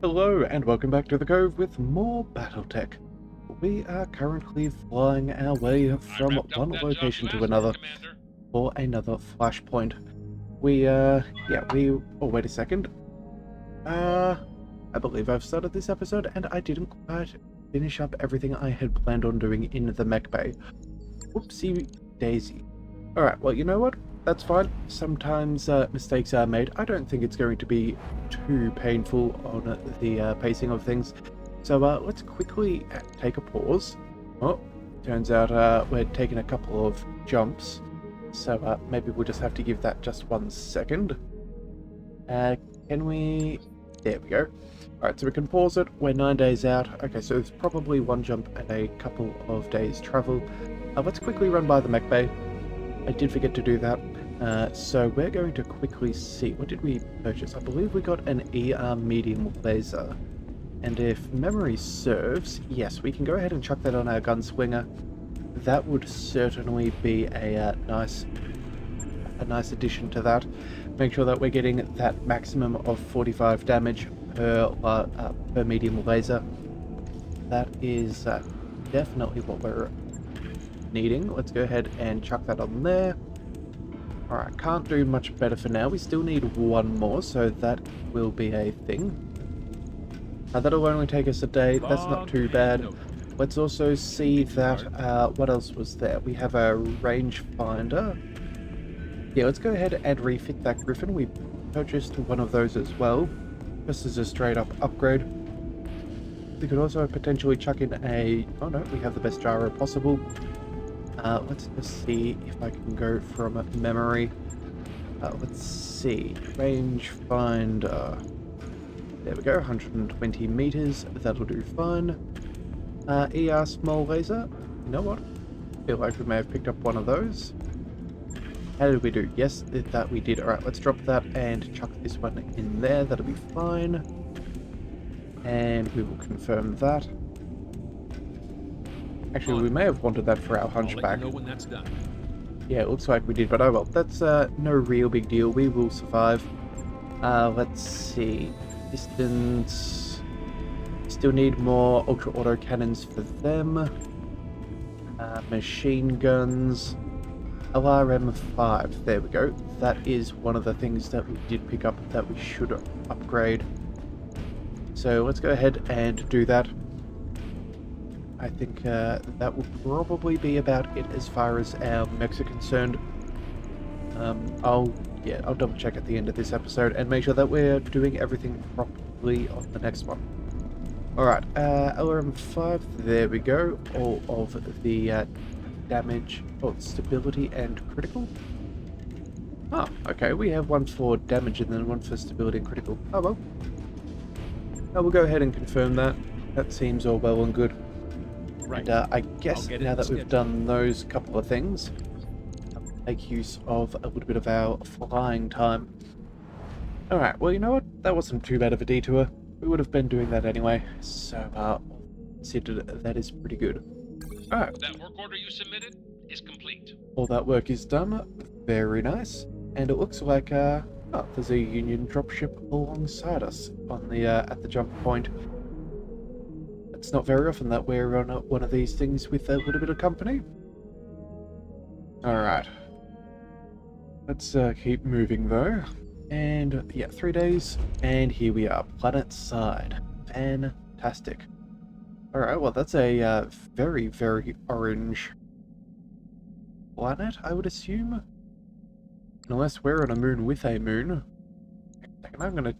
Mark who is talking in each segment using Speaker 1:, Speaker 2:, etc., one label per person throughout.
Speaker 1: Hello and welcome back to the Cove with more Battletech. We are currently flying our way from one location to another for another flashpoint. Oh, wait a second. I believe I've started this episode and I didn't quite finish up everything I had planned on doing in the mech bay. Whoopsie daisy. Alright, well, you know what? That's fine. Sometimes mistakes are made. I don't think it's going to be too painful on the pacing of things. So let's quickly take a pause. Oh, turns out we're taking a couple of jumps. So maybe we'll just have to give that just 1 second. Can we... There we go. Alright, so we can pause it. We're 9 days out. Okay, so it's probably one jump and a couple of days travel. Let's quickly run by the mech bay. I did forget to do that. So we're going to quickly see. What did we purchase? I believe we got an ER medium laser. And if memory serves, yes, we can go ahead and chuck that on our gunslinger. That would certainly be a nice addition to that. Make sure that we're getting that maximum of 45 damage per medium laser. That is definitely what we're needing. Let's go ahead and chuck that on there. Alright, can't do much better for now. We still need one more, so that will be a thing. That'll only take us a day. That's not too bad. Let's also see that, what else was there? We have a rangefinder. Yeah, let's go ahead and refit that Griffin. We purchased one of those as well, just as a straight up upgrade. We could also potentially chuck in a... Oh no, we have the best gyro possible. Let's just see if I can go from memory. Let's see. Rangefinder. There we go, 120 meters. That'll do fine. ER small laser. You know what? I feel like we may have picked up one of those. How did we do? Yes, that we did. Alright, let's drop that and chuck this one in there. That'll be fine. And we will confirm that. Actually, we may have wanted that for our hunchback.
Speaker 2: I'll let you know when that's done.
Speaker 1: Yeah, it looks like we did, but oh well. That's no real big deal. We will survive. Let's see. Distance. Still need more ultra auto cannons for them. Machine guns. LRM-5. There we go. That is one of the things that we did pick up that we should upgrade. So let's go ahead and do that. I think that will probably be about it as far as our mechs are concerned. I'll double check at the end of this episode and make sure that we're doing everything properly on the next one. Alright, LRM-5, there we go. All of the damage, stability and critical. Oh, okay, we have one for damage and then one for stability and critical. Oh well. We'll go ahead and confirm that. That seems all well and good.
Speaker 2: Right.
Speaker 1: And I guess now that we've done those couple of things, I'll make use of a little bit of our flying time. Alright, well, you know what? That wasn't too bad of a detour. We would have been doing that anyway, so consider that is pretty good. Alright.
Speaker 2: That work order you submitted is complete.
Speaker 1: All that work is done. Very nice. And it looks like there's a Union dropship alongside us on the at the jump point. It's not very often that we're on one of these things with a little bit of company. Alright. Let's keep moving though. And yeah, 3 days. And here we are, planet side. Fantastic. Alright, well that's a very, very orange planet, I would assume. Unless we're on a moon with a moon. I'm gonna...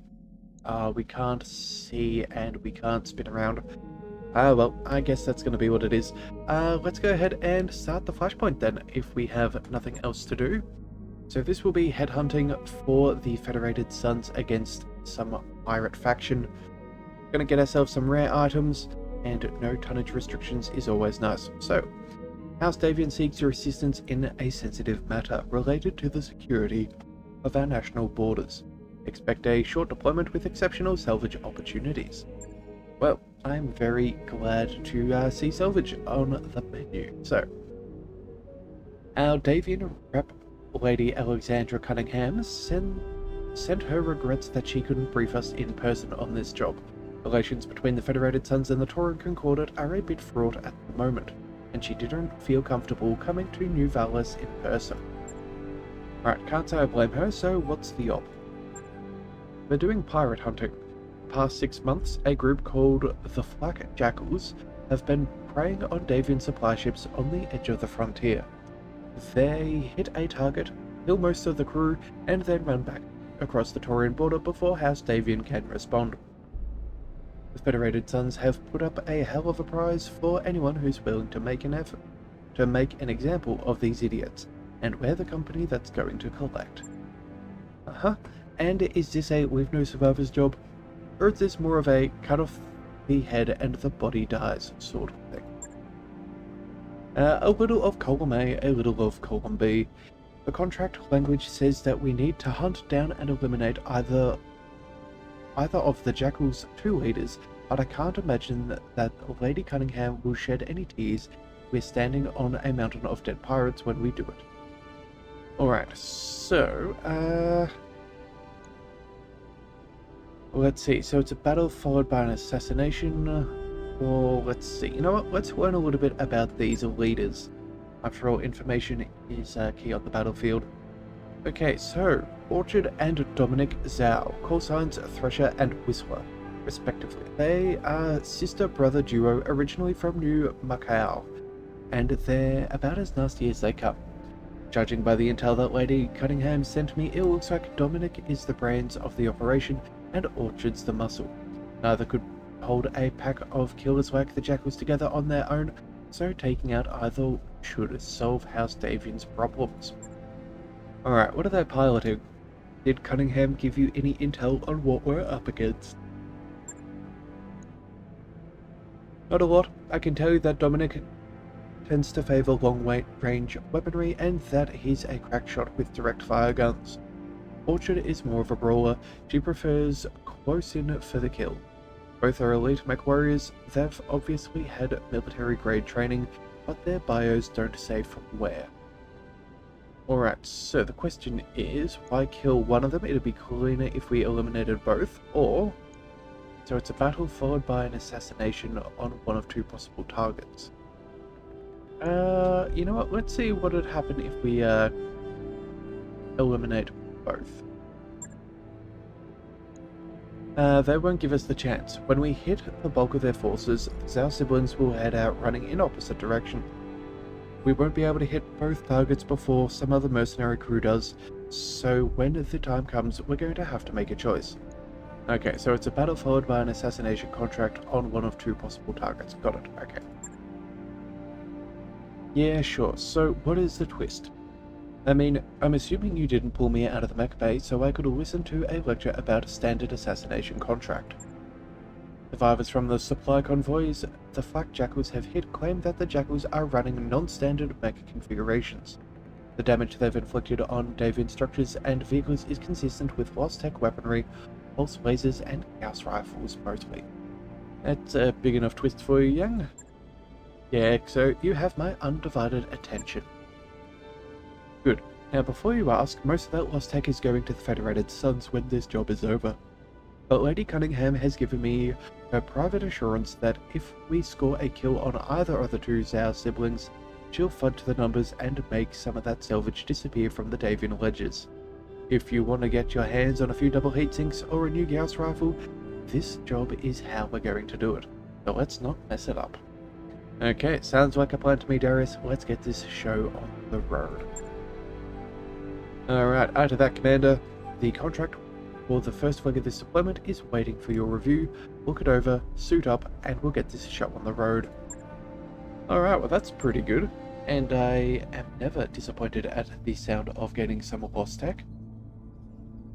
Speaker 1: we can't see and we can't spin around. Well, I guess that's going to be what it is. Let's go ahead and start the flashpoint then, if we have nothing else to do. So this will be headhunting for the Federated Suns against some pirate faction. Gonna get ourselves some rare items, and no tonnage restrictions is always nice. So, House Davian seeks your assistance in a sensitive matter related to the security of our national borders. Expect a short deployment with exceptional salvage opportunities. Well, I'm very glad to see salvage on the menu. So, our Davian rep, Lady Alexandra Cunningham, sent her regrets that she couldn't brief us in person on this job. Relations between the Federated Suns and the Tauran Concordat are a bit fraught at the moment, and she didn't feel comfortable coming to New Valis in person. Alright, can't say I blame her, so what's the op? They're doing pirate hunting. The past 6 months, a group called the Flak Jackals have been preying on Davian supply ships on the edge of the frontier. They hit a target, kill most of the crew, and then run back across the Taurian border before House Davian can respond. The Federated Suns have put up a hell of a prize for anyone who's willing to make an effort to make an example of these idiots, and we're the company that's going to collect. And is this a leave no survivors job, or is this more of a cut off the head and the body dies sort of thing? A little of column A, a little of column B. The contract language says that we need to hunt down and eliminate either of the Jackals' 2 leaders, but I can't imagine that Lady Cunningham will shed any tears. We're standing on a mountain of dead pirates when we do it. Alright, so, let's see, so it's a battle followed by an assassination. Well, let's see, you know what, let's learn a little bit about these leaders. After all, information is key on the battlefield. Okay, so, Orchard and Dominic Zhao, callsigns Thresher and Whistler, respectively. They are sister-brother duo originally from New Macau, and they're about as nasty as they come. Judging by the intel that Lady Cunningham sent me, it looks like Dominic is the brains of the operation and Orchard's the muscle. Neither could hold a pack of killers like the Jackals together on their own, so taking out either should solve House Davian's problems. Alright, what are they piloting? Did Cunningham give you any intel on what we're up against? Not a lot. I can tell you that Dominic tends to favour long-range weaponry and that he's a crack shot with direct fire guns. Orchard is more of a brawler. She prefers close-in for the kill. Both are elite MechWarriors. They've obviously had military-grade training, but their bios don't say from where. Alright, so the question is, why kill one of them? It'd be cleaner if we eliminated both, or... So it's a battle followed by an assassination on one of 2 possible targets. You know what, let's see what would happen if we, eliminate both. They won't give us the chance. When we hit the bulk of their forces, our siblings will head out running in opposite direction. We won't be able to hit both targets before some other mercenary crew does, so when the time comes, we're going to have to make a choice. Okay, so it's a battle followed by an assassination contract on one of 2 possible targets. Got it, okay. Yeah, sure, so what is the twist? I mean, I'm assuming you didn't pull me out of the mech bay so I could listen to a lecture about a standard assassination contract. Survivors from the supply convoys the Flak Jackals have hit claim that the Jackals are running non-standard mech configurations. The damage they've inflicted on Davian structures and vehicles is consistent with Lost Tech weaponry, pulse lasers and Gauss rifles mostly. That's a big enough twist for you, young? Yeah, so you have my undivided attention. Good. Now before you ask, most of that Lost Tech is going to the Federated Suns when this job is over. But Lady Cunningham has given me her private assurance that if we score a kill on either of the 2 Zhao siblings, she'll fudge the numbers and make some of that salvage disappear from the Davian ledgers. If you want to get your hands on a few double heatsinks or a new Gauss rifle, this job is how we're going to do it. So let's not mess it up. Okay, sounds like a plan to me, Darius. Let's get this show on the road. Alright, after that, Commander, the contract for the first leg of this deployment is waiting for your review. Look it over, suit up, and we'll get this show on the road. Alright, well that's pretty good. And I am never disappointed at the sound of getting some Lost Tech.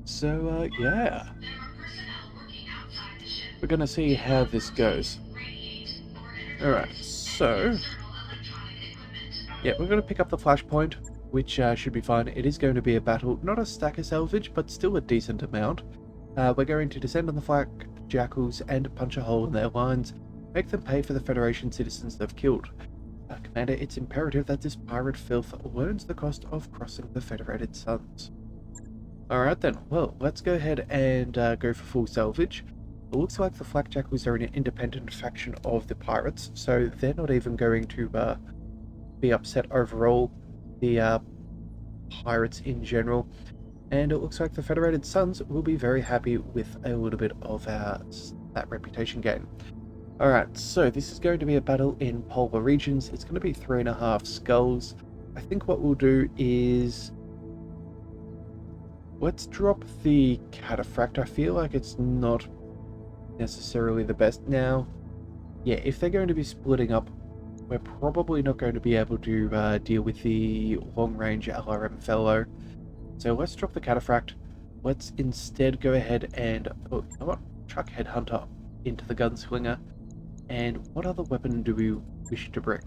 Speaker 1: So, yeah. We're gonna see how this goes. Alright, so... yeah, we're gonna pick up the flashpoint, which should be fine. It is going to be a battle, not a stack of salvage, but still a decent amount. We're going to descend on the Flak Jackals and punch a hole in their lines, make them pay for the Federation citizens they've killed. Commander, it's imperative that this pirate filth learns the cost of crossing the Federated Suns. Alright then, well, let's go ahead and go for full salvage. it looks like the Flak Jackals are an independent faction of the pirates, so they're not even going to be upset overall, the pirates in general. And it looks like the Federated Sons will be very happy with a little bit of that reputation gain. Alright, so this is going to be a battle in polar regions. It's going to be 3.5 skulls. I think what we'll do is... let's drop the cataphract. I feel like it's not necessarily the best. Now, yeah, if they're going to be splitting up, we're probably not going to be able to deal with the long-range LRM fellow. So let's drop the cataphract. Let's instead go ahead and... oh, you know what? Chuck Headhunter into the gunslinger. And what other weapon do we wish to bring?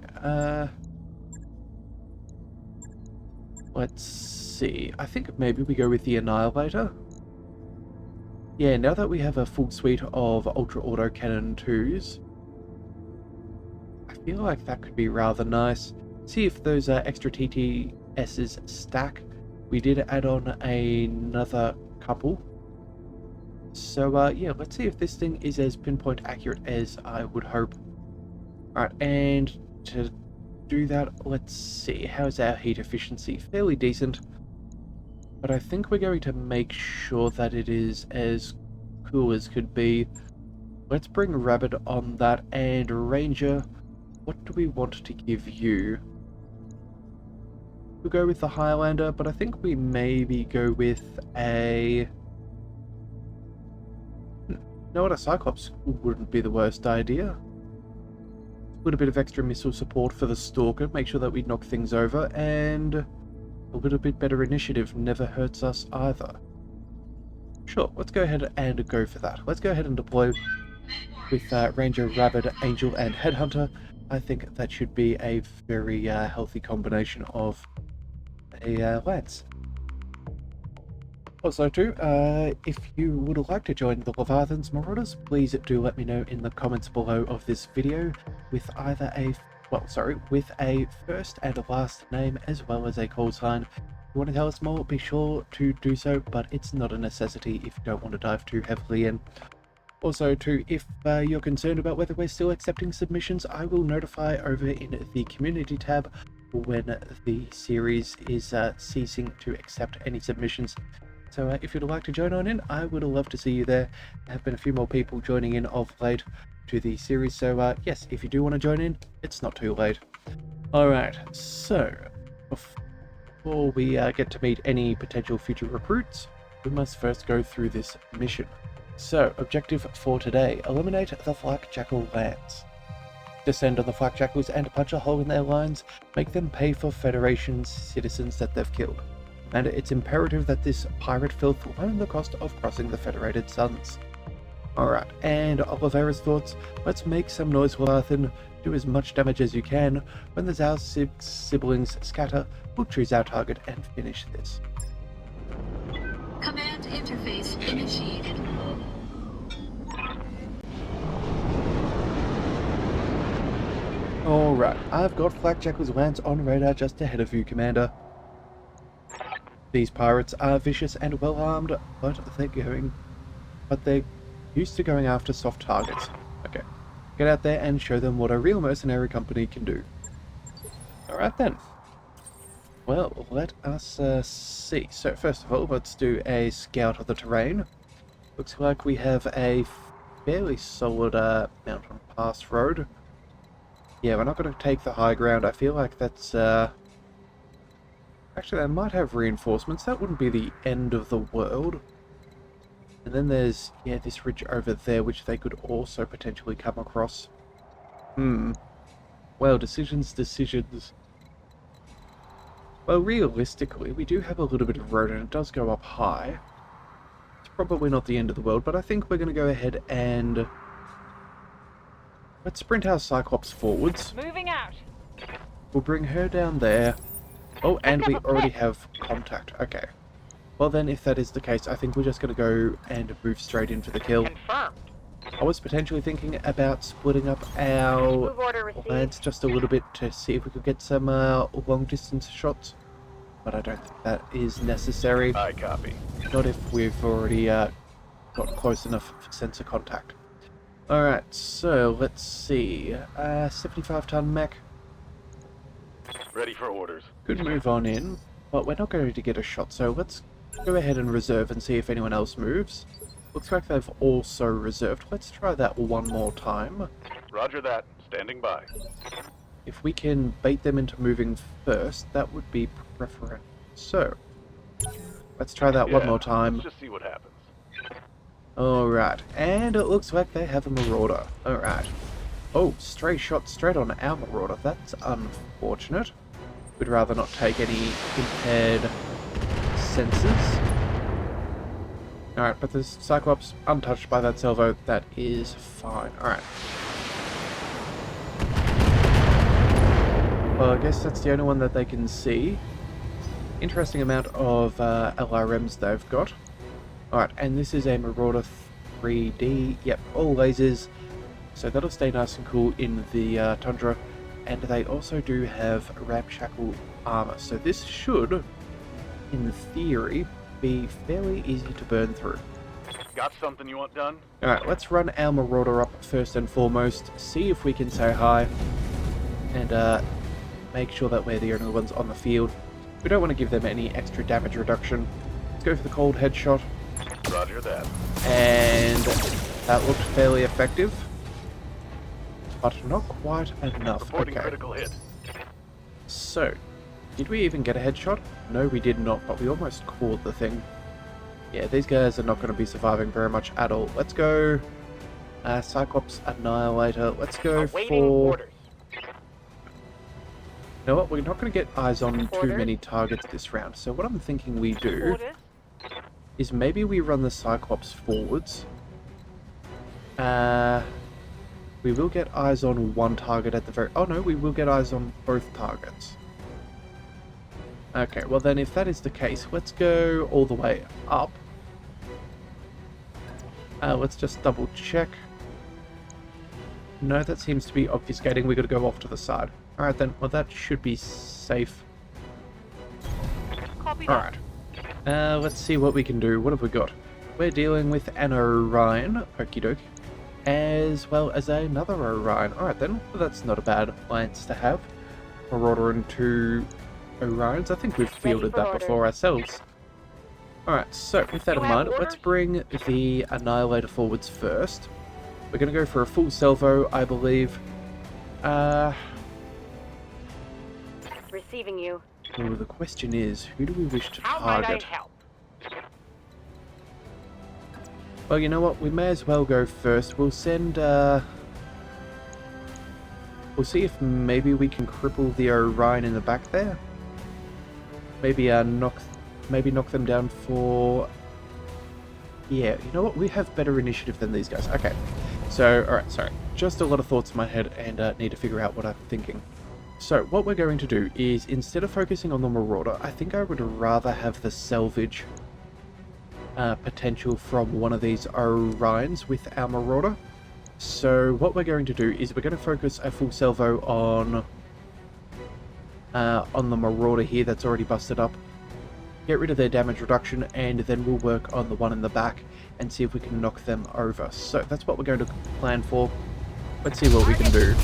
Speaker 1: Let's see. I think maybe we go with the Annihilator. Yeah, now that we have a full suite of Ultra Auto Cannon 2s, I feel like that could be rather nice. See if those extra TTSs stack. We did add on another couple. So, yeah, let's see if this thing is as pinpoint accurate as I would hope. Alright, and to do that, let's see. How's our heat efficiency? Fairly decent. But I think we're going to make sure that it is as cool as could be. Let's bring Rabbit on that, and Ranger, what do we want to give you? We'll go with the Highlander, but I think we maybe go with a... you know what, a Cyclops wouldn't be the worst idea. A little bit of extra missile support for the Stalker, make sure that we knock things over, and a little bit better initiative never hurts us either. Sure, let's go ahead and go for that. Let's go ahead and deploy with Ranger, Rabbit, Angel, and Headhunter. I think that should be a very healthy combination of a lance. Also too, if you would like to join the Leviathan's Marauders, please do let me know in the comments below of this video with either a, with a first and last name as well as a call sign. If you want to tell us more, be sure to do so, but it's not a necessity if you don't want to dive too heavily in. Also too, if you're concerned about whether we're still accepting submissions, I will notify over in the community tab when the series is ceasing to accept any submissions. So if you'd like to join on in, I would love to see you there. There have been a few more people joining in of late to the series, so yes, if you do want to join in, it's not too late. Alright, so before we get to meet any potential future recruits, we must first go through this mission. So, objective for today, eliminate the Flak Jackal lands. Descend on the Flak Jackals and punch a hole in their lines, make them pay for Federation's citizens that they've killed. And it's imperative that this pirate filth learn the cost of crossing the Federated Suns. Alright, and Oliveira's thoughts, let's make some noise, Leviathan, do as much damage as you can. When the Zhao siblings scatter, we'll choose our target and finish this.
Speaker 3: Command interface initiated.
Speaker 1: Alright, I've got Flak Jackal's lance on radar just ahead of you, Commander. These pirates are vicious and well armed, but they're used to going after soft targets. Okay, get out there and show them what a real mercenary company can do. Alright then. Well, let us see. So first of all, let's do a scout of the terrain. Looks like we have a fairly solid mountain pass road. Yeah, we're not going to take the high ground. I feel like that's actually, they might have reinforcements. That wouldn't be the end of the world. And then there's, yeah, this ridge over there, which they could also potentially come across. Well, decisions. Well, realistically, we do have a little bit of road, and it does go up high. It's probably not the end of the world, but I think we're going to go ahead and... let's sprint our Cyclops forwards.
Speaker 4: Moving out.
Speaker 1: We'll bring her down there. Oh, and we already have contact. Okay. Well then, if that is the case, I think we're just going to go and move straight into the kill.
Speaker 4: Confirmed.
Speaker 1: I was potentially thinking about splitting up our
Speaker 4: Move order received.
Speaker 1: lads just a little bit to see if we could get some long distance shots, but I don't think that is necessary.
Speaker 2: I copy.
Speaker 1: Not if we've already got close enough for sensor contact. Alright, so let's see. 75-ton mech.
Speaker 4: Ready for orders.
Speaker 1: Could move on in, but we're not going to get a shot, so let's go ahead and reserve and see if anyone else moves. Looks like they've also reserved. Let's try that one more time.
Speaker 4: Roger that. Standing by.
Speaker 1: If we can bait them into moving first, that would be preferable. So, let's try that one more time.
Speaker 4: Let's just see what happens.
Speaker 1: Alright, and it looks like they have a marauder. Alright. Oh, stray shot straight on our marauder. That's unfortunate. We'd rather not take any impaired senses. Alright, but the Cyclops untouched by that salvo. That is fine. Alright. Well, I guess that's the only one that they can see. Interesting amount of LRMs they've got. Alright, and this is a Marauder 3D. Yep, all lasers. So that'll stay nice and cool in the Tundra. And they also do have ramshackle armor. So this should, in theory, be fairly easy to burn through.
Speaker 4: Got something you want done?
Speaker 1: Alright, let's run our Marauder up first and foremost. See if we can say hi. And make sure that we're the only ones on the field. We don't want to give them any extra damage reduction. Let's go for the cold headshot.
Speaker 4: Roger that.
Speaker 1: And that looked fairly effective. But not quite enough.
Speaker 4: Reporting
Speaker 1: Okay.
Speaker 4: critical hit.
Speaker 1: So, did we even get a headshot? No, we did not, but we almost caught the thing. Yeah, these guys are not going to be surviving very much at all. Let's go Cyclops Annihilator. Let's go
Speaker 4: Awaiting
Speaker 1: for...
Speaker 4: orders.
Speaker 1: You know what, we're not going to get eyes on too many targets this round. So what I'm thinking we do is maybe we run the Cyclops forwards. We will get eyes on one target at the very... Oh no, we will get eyes on both targets. Okay, well then if that is the case, let's go all the way up. Let's just double check. No, that seems to be obfuscating. We got to go off to the side. Alright then, well that should be safe. Alright. Let's see what we can do. What have we got? We're dealing with an Orion, okie doke, as well as another Orion. Alright then, well, that's not a bad alliance to have. Marauder and two Orions. I think we've fielded that before ourselves. Alright, so with that in mind, let's bring the Annihilator forwards first. We're going to go for a full salvo, I believe.
Speaker 5: Receiving you.
Speaker 1: Well, the question is, who do we wish to
Speaker 5: How might I
Speaker 1: target?
Speaker 5: help?
Speaker 1: Well, you know what? We may as well go first. We'll send, we'll see if maybe we can cripple the Orion in the back there. Maybe, knock them down for... Yeah, you know what? We have better initiative than these guys. Okay. So, alright, sorry. Just a lot of thoughts in my head and need to figure out what I'm thinking. So, what we're going to do is, instead of focusing on the Marauder, I think I would rather have the salvage potential from one of these Orions with our Marauder. So, what we're going to do is we're going to focus a full salvo on the Marauder here that's already busted up. Get rid of their damage reduction, and then we'll work on the one in the back and see if we can knock them over. So, that's what we're going to plan for. Let's see what we can do.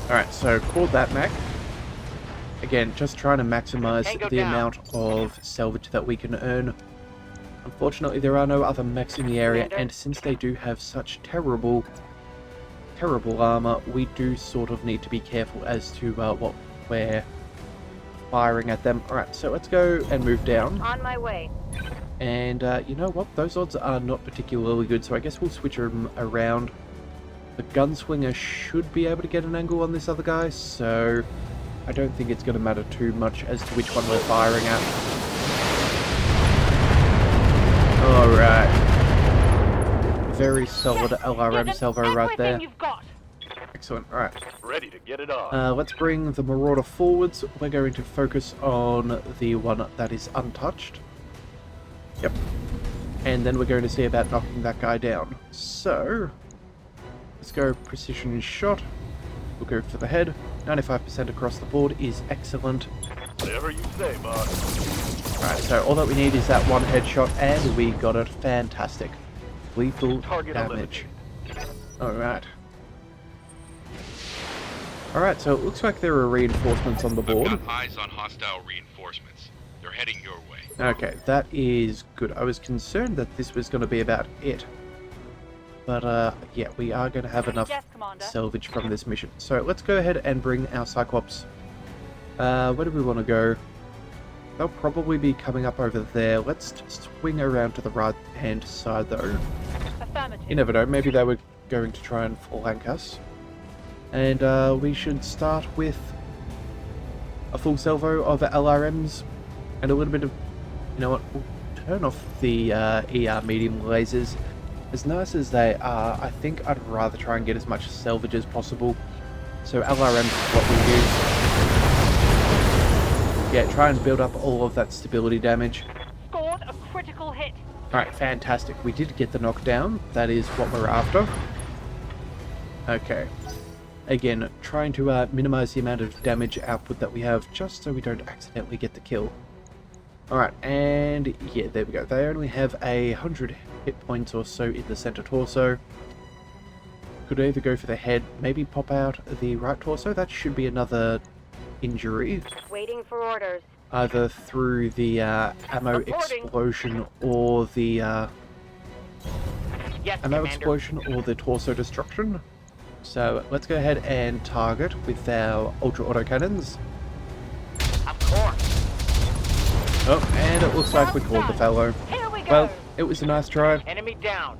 Speaker 1: Alright, so called that mech. Again, just trying to maximize the amount of salvage that we can earn. Unfortunately, there are no other mechs in the area, and since they do have such terrible armor, we do sort of need to be careful as to what we're firing at them. Alright, so let's go and move down.
Speaker 5: On my way.
Speaker 1: And you know what? Those odds are not particularly good, so I guess we'll switch them around. The gunslinger should be able to get an angle on this other guy, so I don't think it's going to matter too much as to which one we're firing at. Alright. Very solid LRM salvo right there. Excellent, alright.
Speaker 4: Ready to get it on.
Speaker 1: Let's bring the Marauder forwards. We're going to focus on the one that is untouched. Yep. And then we're going to see about knocking that guy down. So, let's go precision shot. We'll go for the head. 95% across the board is excellent.
Speaker 4: Whatever you say, boss.
Speaker 1: Alright, so all that we need is that one headshot, and we got it. Fantastic. Lethal
Speaker 4: Target
Speaker 1: damage. Alright. Alright, so it looks like there are reinforcements on the board.
Speaker 5: I've got eyes on hostile reinforcements. They're heading your way.
Speaker 1: Okay, that is good. I was concerned that this was going to be about it. But, yeah, we are going to have enough salvage from this mission. So let's go ahead and bring our Cyclops. Where do we want to go? They'll probably be coming up over there. Let's swing around to the right-hand side, though. You never know. Maybe they were going to try and flank us. And we should start with a full salvo of LRMs and a little bit of... You know what? We'll turn off the ER medium lasers. As nice as they are, I think I'd rather try and get as much salvage as possible. So LRMs is what we use. Yeah, try and build up all of that stability damage.
Speaker 6: Scored a critical hit.
Speaker 1: Alright, fantastic. We did get the knockdown. That is what we're after. Okay. Again, trying to minimize the amount of damage output that we have, just so we don't accidentally get the kill. Alright, and yeah, there we go. They only have 100 hit points or so in the center torso. Could either go for the head, maybe pop out the right torso. That should be another injury.
Speaker 6: Waiting for orders.
Speaker 1: Either through the ammo explosion or the ammo explosion or the torso destruction. So let's go ahead and target with our ultra autocannons.
Speaker 6: Of course.
Speaker 1: Oh, and it looks like we called the fellow.
Speaker 6: Here we go.
Speaker 1: Well, it was a nice try.
Speaker 6: Enemy down.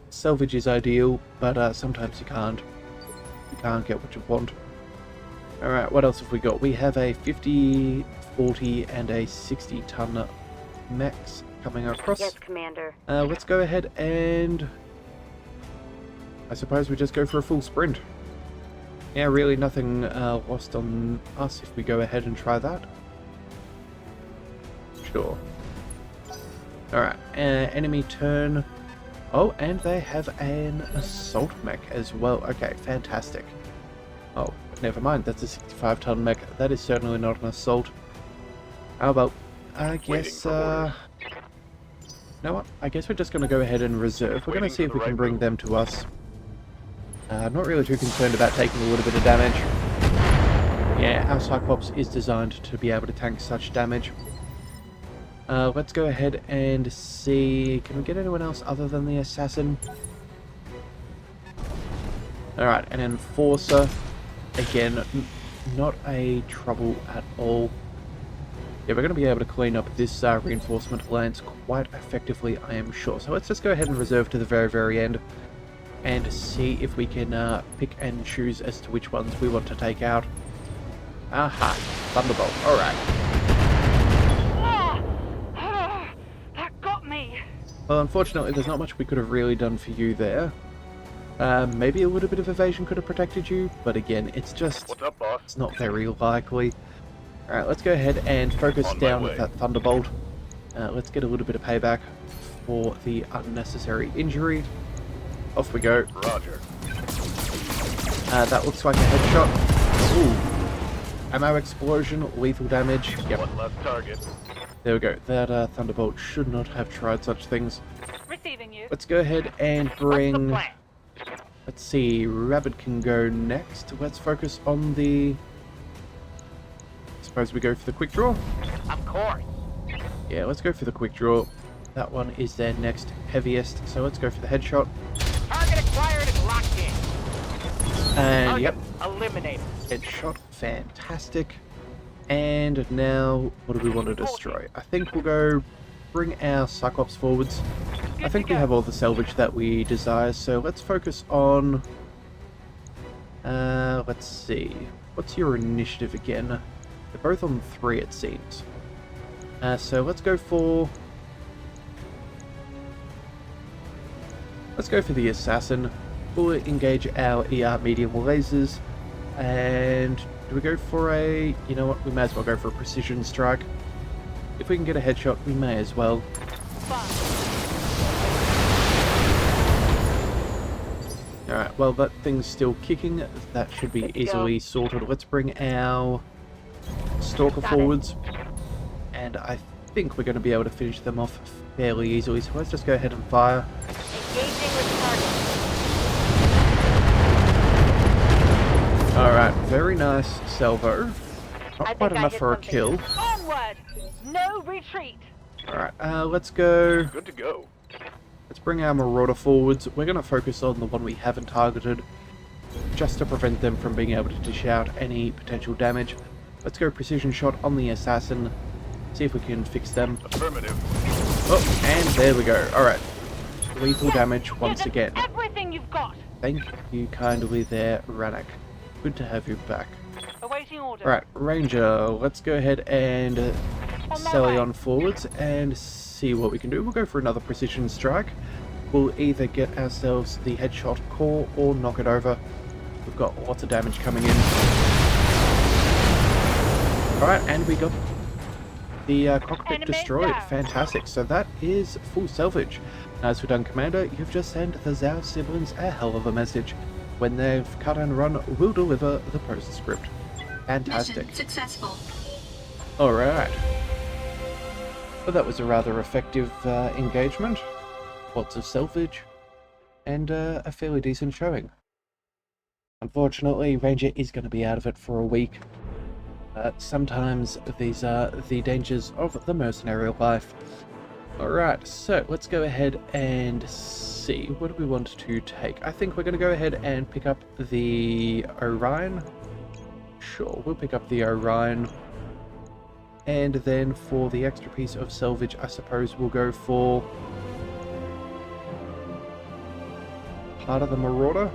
Speaker 1: Salvage is ideal, but sometimes you can't. You can't get what you want. Alright, what else have we got? We have a 50, 40, and a 60-ton Mechs coming across.
Speaker 6: Yes, Commander.
Speaker 1: Let's go ahead and... I suppose we just go for a full sprint. Yeah, really nothing lost on us if we go ahead and try that. Sure. Alright, enemy turn. Oh, and they have an assault mech as well. Okay, fantastic. Oh, never mind, that's a 65-ton mech. That is certainly not an assault. How about... I guess, you know what? I guess we're just going to go ahead and reserve. We're going to see if we can bring them to us. I'm not really too concerned about taking a little bit of damage. Yeah, our Cyclops is designed to be able to tank such damage. Let's go ahead and see... Can we get anyone else other than the assassin? Alright, an enforcer. Again, not a trouble at all. Yeah, we're going to be able to clean up this reinforcement lance quite effectively, I am sure. So let's just go ahead and reserve to the very, very end and see if we can pick and choose as to which ones we want to take out. Aha, Thunderbolt. Alright.
Speaker 6: That got me.
Speaker 1: Well, unfortunately, there's not much we could have really done for you there. Maybe a little bit of evasion could have protected you, but again, it's just...
Speaker 4: What's up, boss?
Speaker 1: It's not very likely. Alright, let's go ahead and focus down with that Thunderbolt. Let's get a little bit of payback for the unnecessary injury. Off we go.
Speaker 4: Roger.
Speaker 1: That looks like a headshot. Ooh. Ammo explosion, lethal damage. Yep.
Speaker 4: One left target.
Speaker 1: There we go. That Thunderbolt should not have tried such things.
Speaker 6: Receiving you.
Speaker 1: Let's go ahead and bring...
Speaker 6: What's the plan?
Speaker 1: Let's see, Rabbit can go next. Let's focus on the... Suppose we go for the quick draw?
Speaker 6: Of course.
Speaker 1: Yeah, let's go for the quick draw. That one is their next heaviest, so let's go for the headshot.
Speaker 6: Target acquired and locked in.
Speaker 1: And
Speaker 6: Target
Speaker 1: yep,
Speaker 6: eliminated.
Speaker 1: headshot, fantastic. And now, what do we want to destroy? I think we'll go bring our Cyclops forwards. I think we have all the salvage that we desire, so let's focus on... let's see. What's your initiative again? They're both on 3, it seems. So let's go for... Let's go for the assassin. We'll engage our ER medium lasers. And do we go for a... You know what? We may as well go for a precision strike. If we can get a headshot, we may as well. Alright, well that thing's still kicking. That should be easily sorted. Let's bring our Stalker forwards. And I think we're going to be able to finish them off fairly easily. So let's just go ahead and fire.
Speaker 6: Engaging with target.
Speaker 1: very nice salvo.
Speaker 6: I
Speaker 1: Not
Speaker 6: think
Speaker 1: quite
Speaker 6: I
Speaker 1: enough
Speaker 6: hit
Speaker 1: for a
Speaker 6: something.
Speaker 1: kill.
Speaker 6: Onward! No retreat!
Speaker 1: Alright, let's go.
Speaker 4: Good to go.
Speaker 1: Let's bring our Marauder forwards. We're going to focus on the one we haven't targeted, just to prevent them from being able to dish out any potential damage. Let's go precision shot on the assassin. See if we can fix them.
Speaker 4: Affirmative.
Speaker 1: Oh, and there we go. Alright. Lethal damage once
Speaker 6: Give us
Speaker 1: again.
Speaker 6: everything you've got!
Speaker 1: Thank you kindly there, Rannoch. Good to have you back.
Speaker 6: Awaiting order.
Speaker 1: Alright, Ranger, let's go ahead and
Speaker 6: On my
Speaker 1: sally
Speaker 6: way.
Speaker 1: on forwards and see what we can do. We'll go for another precision strike. We'll either get ourselves the headshot core or knock it over. We've got lots of damage coming in. Alright, and we got the cockpit
Speaker 6: Enemy
Speaker 1: destroyed.
Speaker 6: down.
Speaker 1: Fantastic. So that is full salvage. As we're done, Commander, you've just sent the Zhao siblings a hell of a message. When they've cut and run, we'll deliver the postscript. Fantastic.
Speaker 3: Mission successful.
Speaker 1: Alright. Well, that was a rather effective engagement. Lots of salvage. And a fairly decent showing. Unfortunately, Ranger is going to be out of it for a week. Sometimes these are the dangers of the mercenary life. Alright, so let's go ahead and see. What do we want to take? I think we're going to go ahead and pick up the Orion. Sure, we'll pick up the Orion. And then for the extra piece of salvage, I suppose we'll go for part of the Marauder.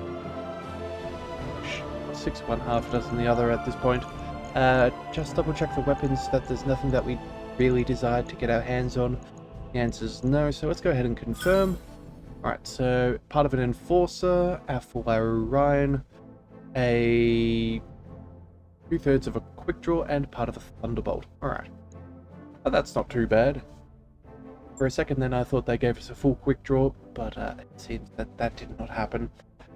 Speaker 1: 6 one, half dozen the other at this point. Just double check the weapons that there's nothing that we really desire to get our hands on. The answer is no, so let's go ahead and confirm. Alright, so part of an Enforcer, our full Orion, a 2/3 of a Quick Draw, and part of a Thunderbolt. Alright. Well, that's not too bad. For a second then I thought they gave us a full Quick Draw, but it seems that that did not happen.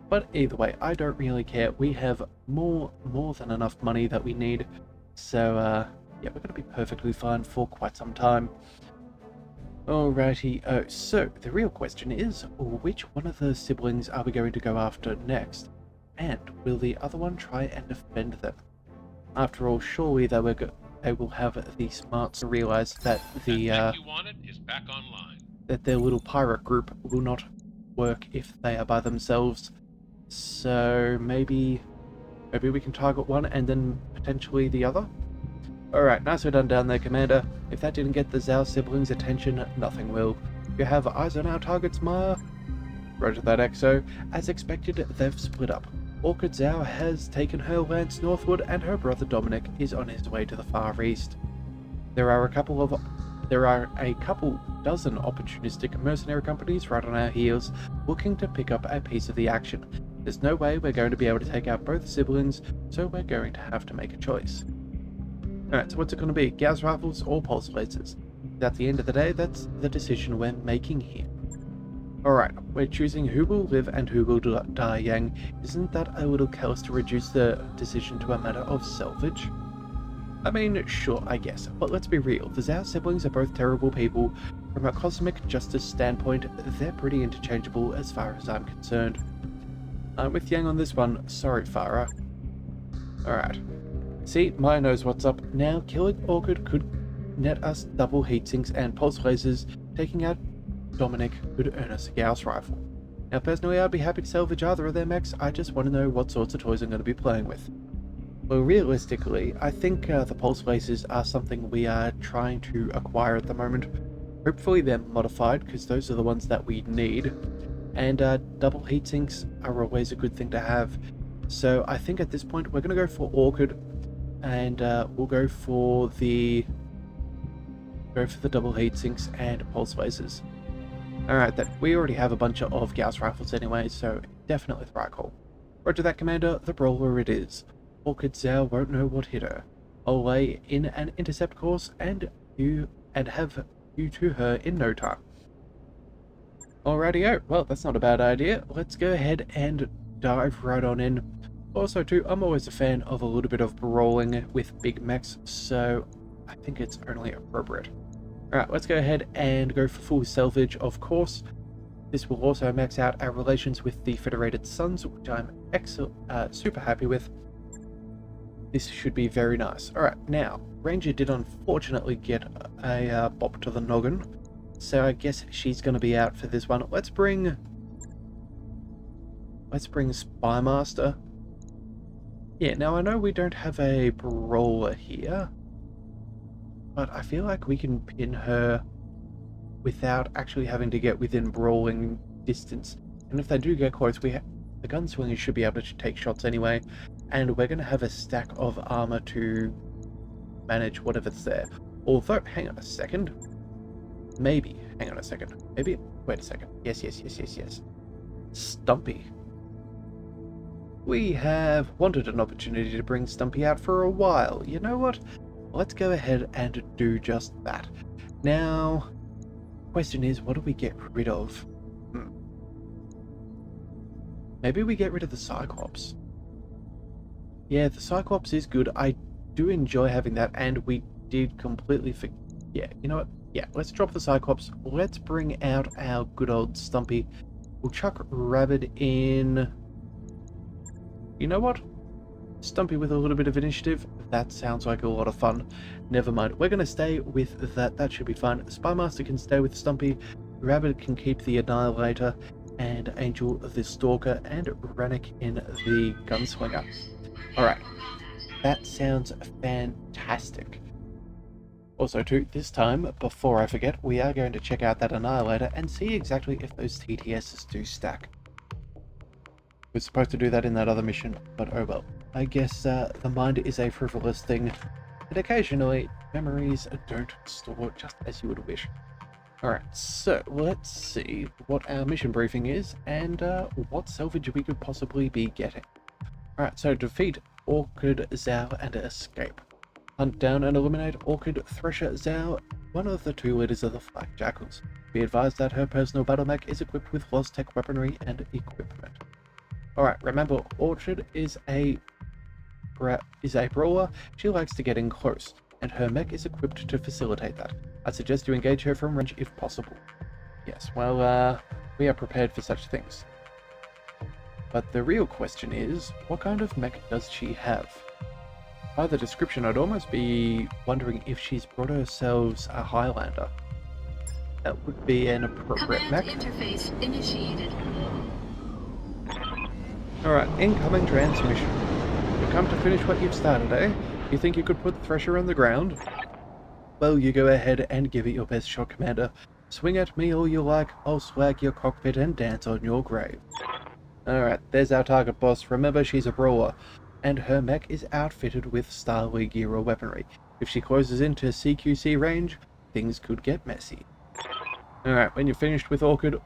Speaker 1: But either way, I don't really care. We have more than enough money that we need. So, yeah, we're going to be perfectly fine for quite some time. Alrighty, so the real question is, which one of the siblings are we going to go after next? And will the other one try and defend them? After all, surely they will have the smarts to realize that the
Speaker 2: That mech you wanted is back online.
Speaker 1: that their little pirate group will not work if they are by themselves. So maybe we can target one and then potentially the other. Alright, nicely done down there, Commander. If that didn't get the Zhao siblings' attention, nothing will. You have eyes on our targets, Maya? Roger that, Exo. As expected, they've split up. Orchid Zhao has taken her lance northward, and her brother Dominic is on his way to the far east. There are a couple dozen opportunistic mercenary companies right on our heels, looking to pick up a piece of the action. There's no way we're going to be able to take out both siblings, so we're going to have to make a choice. Alright, so what's it going to be? Gauss rifles or pulse lasers? At the end of the day, that's the decision we're making here. Alright, we're choosing who will live and who will die young. Isn't that a little callous to reduce the decision to a matter of salvage? I mean, sure, I guess, but let's be real. The Zhao siblings are both terrible people. From a cosmic justice standpoint, they're pretty interchangeable as far as I'm concerned. I'm with Yang on this one. Sorry, Farah. Alright. See, Maya knows what's up. Now, killing Orchid could net us double heatsinks and pulse lasers. Taking out Dominic could earn us a Gauss rifle. Now, personally, I'd be happy to salvage either of their mechs. I just want to know what sorts of toys I'm going to be playing with. Well, realistically, I think the pulse lasers are something we are trying to acquire at the moment. Hopefully they're modified, because those are the ones that we need. And double heatsinks are always a good thing to have. So I think at this point we're going to go for Orchid, and we'll go for the double heatsinks and pulse lasers. Alright, we already have a bunch of Gauss rifles anyway, so definitely the right call. Roger that, Commander. The brawler it is. Orchid Zhao won't know what hit her. I'll lay in an intercept course and have you to her in no time. Alrighty-o, well, that's not a bad idea. Let's go ahead and dive right on in. Also, too, I'm always a fan of a little bit of brawling with big mechs, so I think it's only appropriate. Alright, let's go ahead and go for full salvage, of course. This will also max out our relations with the Federated Suns, which I'm super happy with. This should be very nice. Alright, now, Ranger did unfortunately get a bop to the noggin, so I guess she's going to be out for this one. Let's bring Spymaster. Yeah, now I know we don't have a brawler here, but I feel like we can pin her without actually having to get within brawling distance. And if they do get close, the gunslingers should be able to take shots anyway, and we're going to have a stack of armor to manage whatever's there. Although, hang on a second. Maybe. Hang on a second. Maybe. Wait a second. Yes. Stumpy. We have wanted an opportunity to bring Stumpy out for a while. You know what? Let's go ahead and do just that. Now, question is, what do we get rid of? Maybe we get rid of the Cyclops. Yeah, the Cyclops is good. I do enjoy having that, and we did completely yeah, you know what? Yeah, let's drop the Cyclops. Let's bring out our good old Stumpy. We'll chuck Rabbit in. You know what? Stumpy with a little bit of initiative. That sounds like a lot of fun. Never mind. We're going to stay with that. That should be fine. Spymaster can stay with Stumpy. Rabbit can keep the Annihilator. And Angel the Stalker. And Rennick in the Gunslinger. Alright. That sounds fantastic. Also, too, this time, before I forget, we are going to check out that Annihilator and see exactly if those TTSs do stack. We're supposed to do that in that other mission, but oh well. I guess the mind is a frivolous thing, and occasionally memories don't store just as you would wish. Alright, so let's see what our mission briefing is and what salvage we could possibly be getting. Alright, so defeat Orchid, Zhao, and escape. Hunt down and eliminate Orchid, Thresher, Zhao, one of the 2 leaders of the Flak Jackals. Be advised that her personal BattleMech is equipped with Tech weaponry and equipment. Alright, remember, Orchid is a brawler. She likes to get in close, and her mech is equipped to facilitate that. I suggest you engage her from range if possible. Yes, well, we are prepared for such things. But the real question is, what kind of mech does she have? By the description, I'd almost be wondering if she's brought herself a Highlander. That would be an appropriate
Speaker 3: Command
Speaker 1: mech.
Speaker 3: interface initiated.
Speaker 1: Alright, incoming transmission. You've come to finish what you've started, eh? You think you could put Thresher on the ground? Well, you go ahead and give it your best shot, Commander. Swing at me all you like, I'll swag your cockpit and dance on your grave. Alright, there's our target boss. Remember, she's a brawler, and her mech is outfitted with Star League era weaponry. If she closes into CQC range, things could get messy. Alright, when you're finished with Orchid,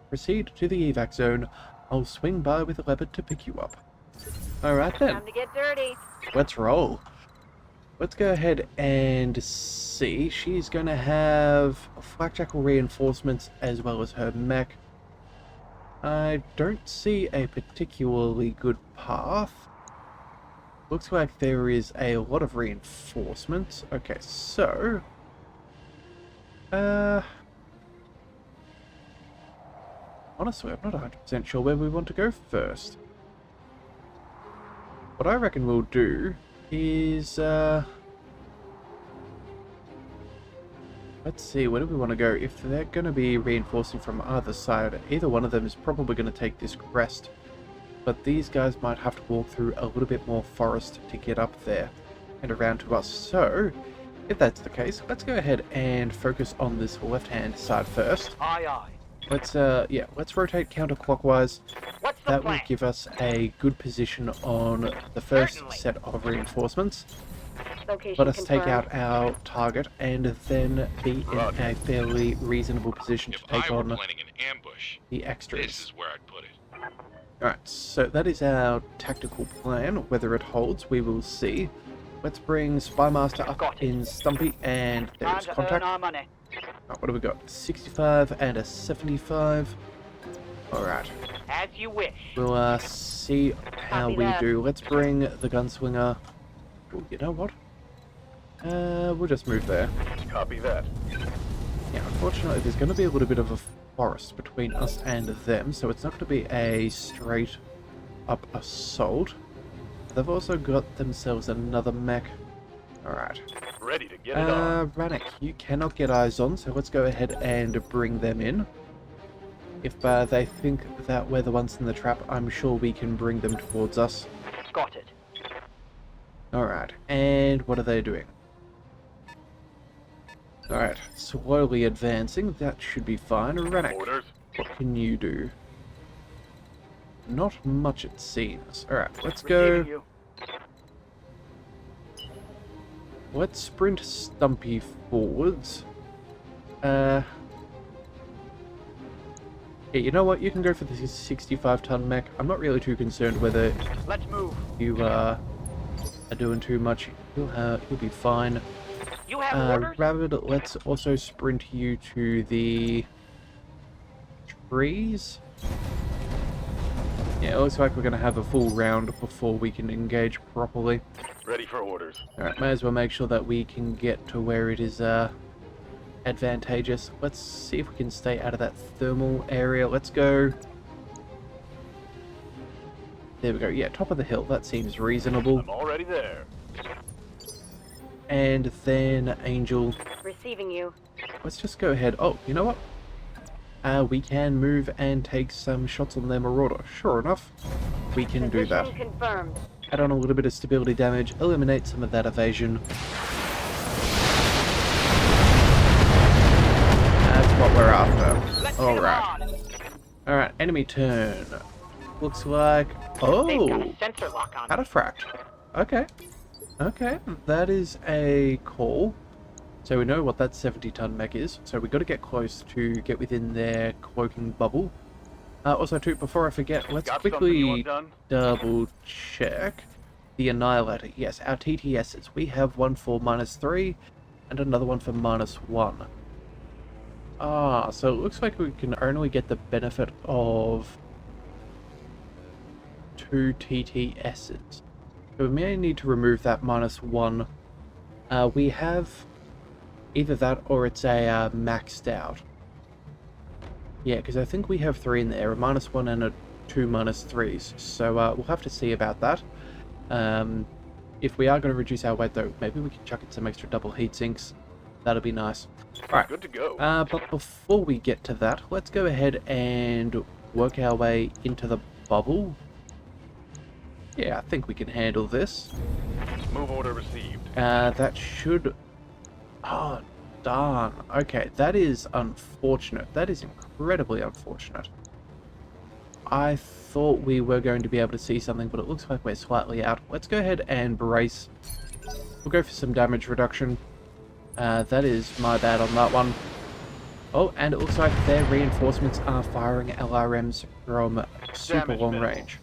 Speaker 1: proceed to the evac zone. I'll swing by with a leopard to pick you up. Alright then,
Speaker 6: Time to get dirty.
Speaker 1: let's roll. Let's go ahead and see. She's going to have Flak Jackal reinforcements as well as her mech. I don't see a particularly good path. Looks like there is a lot of reinforcements. Okay, so... honestly, I'm not 100% sure where we want to go first. What I reckon we'll do is... let's see, where do we want to go? If they're going to be reinforcing from either side, either one of them is probably going to take this crest. But these guys might have to walk through a little bit more forest to get up there and around to us. So, if that's the case, let's go ahead and focus on this left-hand side first.
Speaker 4: Aye, aye.
Speaker 1: Let's rotate counterclockwise.
Speaker 6: What's the
Speaker 1: That
Speaker 6: plan?
Speaker 1: will give us a good position on the first set of reinforcements.
Speaker 6: Location
Speaker 1: Let us take
Speaker 6: confirmed.
Speaker 1: out our target and then be in a fairly reasonable position to
Speaker 5: If
Speaker 1: take
Speaker 5: I were
Speaker 1: on
Speaker 5: planning an ambush,
Speaker 1: the
Speaker 5: this
Speaker 1: extras.
Speaker 5: is where I'd put it.
Speaker 1: Alright, so that is our tactical plan. Whether it holds, we will see. Let's bring Spymaster up
Speaker 6: Got it.
Speaker 1: in Stumpy, and
Speaker 6: Time
Speaker 1: there's
Speaker 6: to earn
Speaker 1: contact.
Speaker 6: our money.
Speaker 1: Right, what do we got? 65 and a 75. Alright,
Speaker 6: As you wish.
Speaker 1: we'll see how
Speaker 6: Copy
Speaker 1: we
Speaker 6: that.
Speaker 1: do. Let's bring the Gunslinger. Ooh, you know what? We'll just move there.
Speaker 4: Copy that.
Speaker 1: Yeah, unfortunately, there's going to be a little bit of a forest between us and them, so it's not going to be a straight up assault. they've also got themselves another mech. Alright.
Speaker 4: Ready to get it on.
Speaker 1: Rannick, you cannot get eyes on, so let's go ahead and bring them in. If they think that we're the ones in the trap, I'm sure we can bring them towards us.
Speaker 6: Got it.
Speaker 1: Alright, and what are they doing? Alright, slowly advancing, that should be fine. Rannick,
Speaker 4: Orders.
Speaker 1: what can you do? Not much it seems. Alright, let's go.
Speaker 6: Receiving you.
Speaker 1: Let's sprint Stumpy forwards. Yeah, you know what? You can go for the 65-ton mech. I'm not really too concerned whether
Speaker 6: Let's move.
Speaker 1: you are doing too much. He'll be fine.
Speaker 6: You have orders?
Speaker 1: Rabbit, let's also sprint you to the trees. Yeah, it looks like we're going to have a full round before we can engage properly.
Speaker 4: Ready for orders.
Speaker 1: Alright, may as well make sure that we can get to where it is advantageous. Let's see if we can stay out of that thermal area. Let's go. There we go. Yeah, top of the hill. That seems reasonable.
Speaker 4: I'm already there.
Speaker 1: And then Angel.
Speaker 6: Receiving you.
Speaker 1: Let's just go ahead. Oh, you know what? We can move and take some shots on their Marauder. Sure enough, we can do that.
Speaker 6: Position confirmed.
Speaker 1: Add on a little bit of stability damage, eliminate some of that evasion. That's what we're after. Alright. Alright, enemy turn. Looks like...
Speaker 6: They've got
Speaker 1: Oh!
Speaker 6: a sensor lock on.
Speaker 1: Cataphract. Okay. Okay, that is a call. So we know what that 70-ton mech is. So we've got to get close to get within their cloaking bubble. Also, too, before I forget, let's
Speaker 4: Got something you
Speaker 1: quickly
Speaker 4: want done?
Speaker 1: double check the Annihilator. Yes, our TTSs. We have one for -3 and another one for -1. Ah, so it looks like we can only get the benefit of 2 TTSs. So we may need to remove that -1. We have either that or it's a maxed out. Yeah, because I think we have 3 in there, a -1 and a 2 -3s. So we'll have to see about that. If we are going to reduce our weight though, maybe we can chuck in some extra double heat sinks. That'll be nice. Alright,
Speaker 4: Good to go.
Speaker 1: but before we get to that, let's go ahead and work our way into the bubble. Yeah, I think we can handle this.
Speaker 4: Move order received.
Speaker 1: That should... Oh, darn. Okay, that is unfortunate. That is incredibly unfortunate. I thought we were going to be able to see something, but it looks like we're slightly out. Let's go ahead and brace. We'll go for some damage reduction. That is my bad on that one. Oh, and it looks like their reinforcements are firing LRMs from super
Speaker 4: Damage
Speaker 1: long
Speaker 4: minimal.
Speaker 1: range.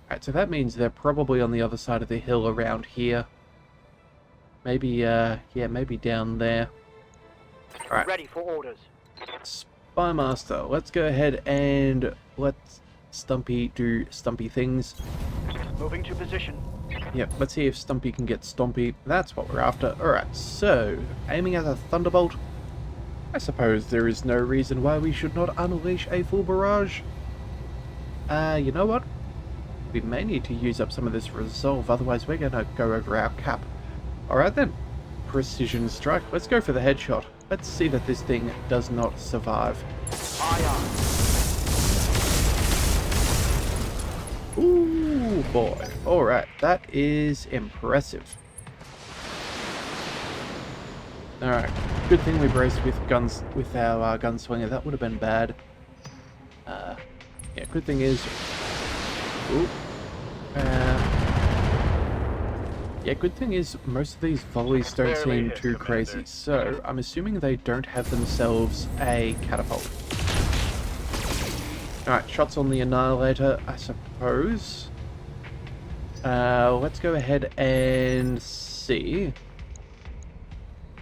Speaker 1: Alright, so that means they're probably on the other side of the hill around here. Maybe, yeah, maybe down there. Alright,
Speaker 6: Ready for orders.
Speaker 1: Spymaster, let's go ahead and let Stumpy do Stumpy things.
Speaker 6: Moving to position.
Speaker 1: Yep, let's see if Stumpy can get Stompy. That's what we're after. Alright, so, aiming at a Thunderbolt. I suppose there is no reason why we should not unleash a full barrage. You know what? We may need to use up some of this resolve, otherwise we're gonna go over our cap. Alright then. Precision strike. Let's go for the headshot. Let's see that this thing does not survive. Ooh, boy. Alright, that is impressive. Alright, good thing we braced with guns with our gunslinger. That would have been bad. Yeah, good thing is... Ooh. Yeah, good thing is most of these volleys don't
Speaker 4: Barely
Speaker 1: seem
Speaker 4: hit,
Speaker 1: too
Speaker 4: Commander.
Speaker 1: crazy, so I'm assuming they don't have themselves a catapult. Alright, shots on the Annihilator, I suppose. Let's go ahead and see.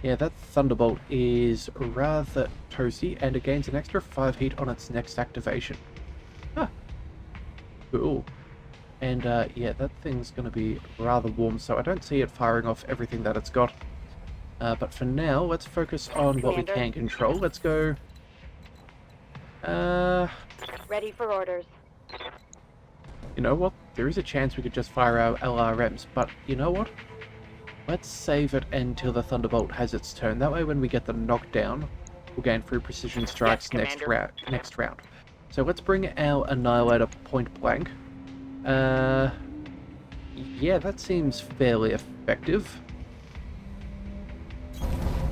Speaker 1: Yeah, that Thunderbolt is rather toasty, and it gains an extra 5 heat on its next activation. Huh. Cool. And yeah, that thing's going to be rather warm, so I don't see it firing off everything that it's got. But for now, let's focus on what we
Speaker 6: Commander.
Speaker 1: can control. Let's go...
Speaker 6: Ready for orders.
Speaker 1: You know what? There is a chance we could just fire our LRMs, but you know what? Let's save it until the Thunderbolt has its turn. That way when we get the knockdown, we'll gain 3 precision strikes
Speaker 6: Yes,
Speaker 1: next round. So let's bring our Annihilator point blank. Yeah, that seems fairly effective.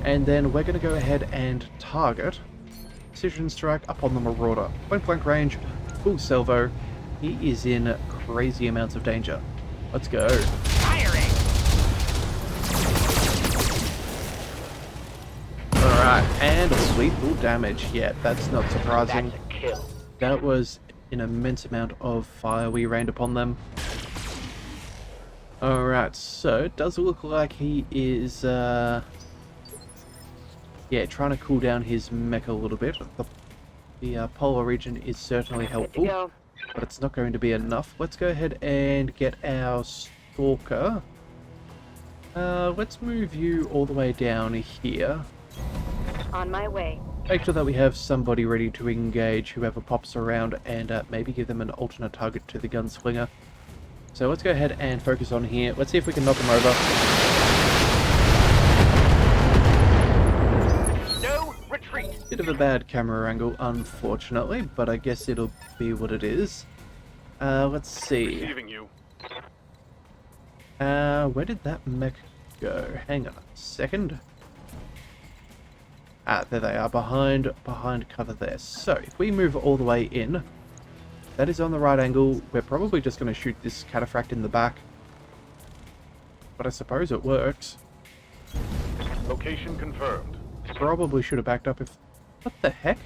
Speaker 1: And then we're going to go ahead and target precision strike up on the Marauder. Point blank range, full salvo. He is in crazy amounts of danger. Let's go.
Speaker 6: Firing!
Speaker 1: Alright, and lethal damage. Yeah, that's not surprising.
Speaker 6: That's a kill.
Speaker 1: That was an immense amount of fire we rained upon them. Alright, so it does look like he is, yeah, trying to cool down his mech a little bit. The polar region is certainly
Speaker 6: Good to
Speaker 1: helpful,
Speaker 6: go.
Speaker 1: but it's not going to be enough. Let's go ahead and get our Stalker. Let's move you all the way down here.
Speaker 6: On my way.
Speaker 1: Make sure that we have somebody ready to engage whoever pops around, and maybe give them an alternate target to the gunslinger. So let's go ahead and focus on here. Let's see if we can knock him over.
Speaker 6: No retreat.
Speaker 1: Bit of a bad camera angle, unfortunately, but I guess it'll be what it is. Let's see.
Speaker 4: Receiving you.
Speaker 1: Where did that mech go? Hang on a second. Ah, there they are, behind cover there. So, if we move all the way in, that is on the right angle. We're probably just going to shoot this cataphract in the back. But I suppose it works.
Speaker 4: Location confirmed.
Speaker 1: Probably should have backed up if... What the heck?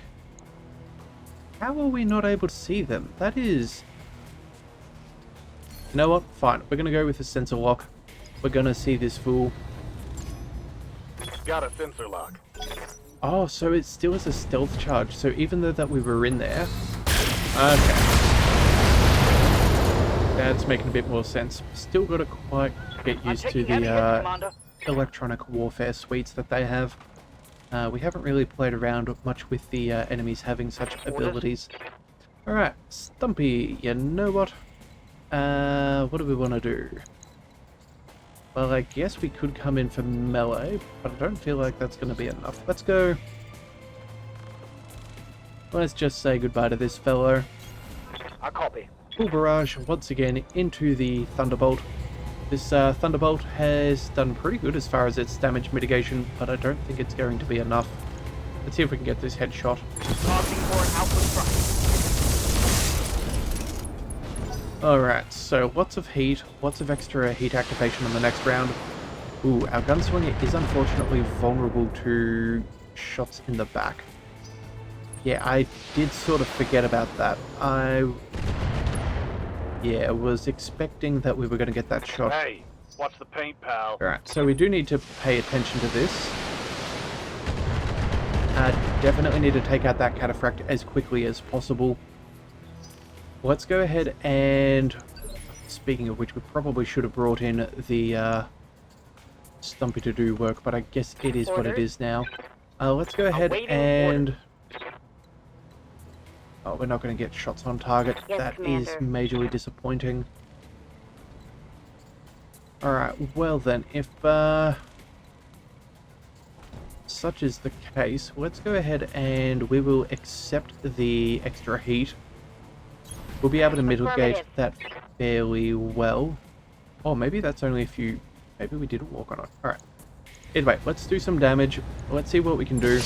Speaker 1: How are we not able to see them? That is... You know what? Fine. We're going to go with the sensor lock. We're going to see this fool.
Speaker 4: Got a sensor lock.
Speaker 1: Oh, so it still is a stealth charge. So even though that we were in there... Okay. That's making a bit more sense. Still got to quite get used to the electronic warfare suites that they have. We haven't really played around much with the enemies having such abilities. Alright, Stumpy, you know what? What do we want to do? Well, I guess we could come in for melee, but I don't feel like that's going to be enough. Let's go. Let's just say goodbye to this fellow.
Speaker 6: I copy.
Speaker 1: Full barrage once again into the Thunderbolt. This Thunderbolt has done pretty good as far as its damage mitigation, but I don't think it's going to be enough. Let's see if we can get this headshot.
Speaker 6: Tossing for an output front.
Speaker 1: Alright, so lots of heat, lots of extra heat activation on the next round. Ooh, our gunslinger is unfortunately vulnerable to shots in the back. Yeah, I did sort of forget about that. Yeah, was expecting that we were going to get that shot.
Speaker 4: Hey, watch the paint, pal.
Speaker 1: Alright, so we do need to pay attention to this. Definitely need to take out that cataphract as quickly as possible. Let's go ahead and... Speaking of which, we probably should have brought in the Stumpy to do work, but I guess it is what it is now. Let's go ahead and... Oh, we're not going to get shots on target.
Speaker 6: Yes,
Speaker 1: That
Speaker 6: Commander.
Speaker 1: is majorly disappointing. Alright, well then, if such is the case, let's go ahead and we will accept the extra heat. We'll be able to mitigate that fairly well. Oh, maybe that's only a few... Maybe we didn't walk on it. Alright. Anyway, let's do some damage. Let's see what we can do.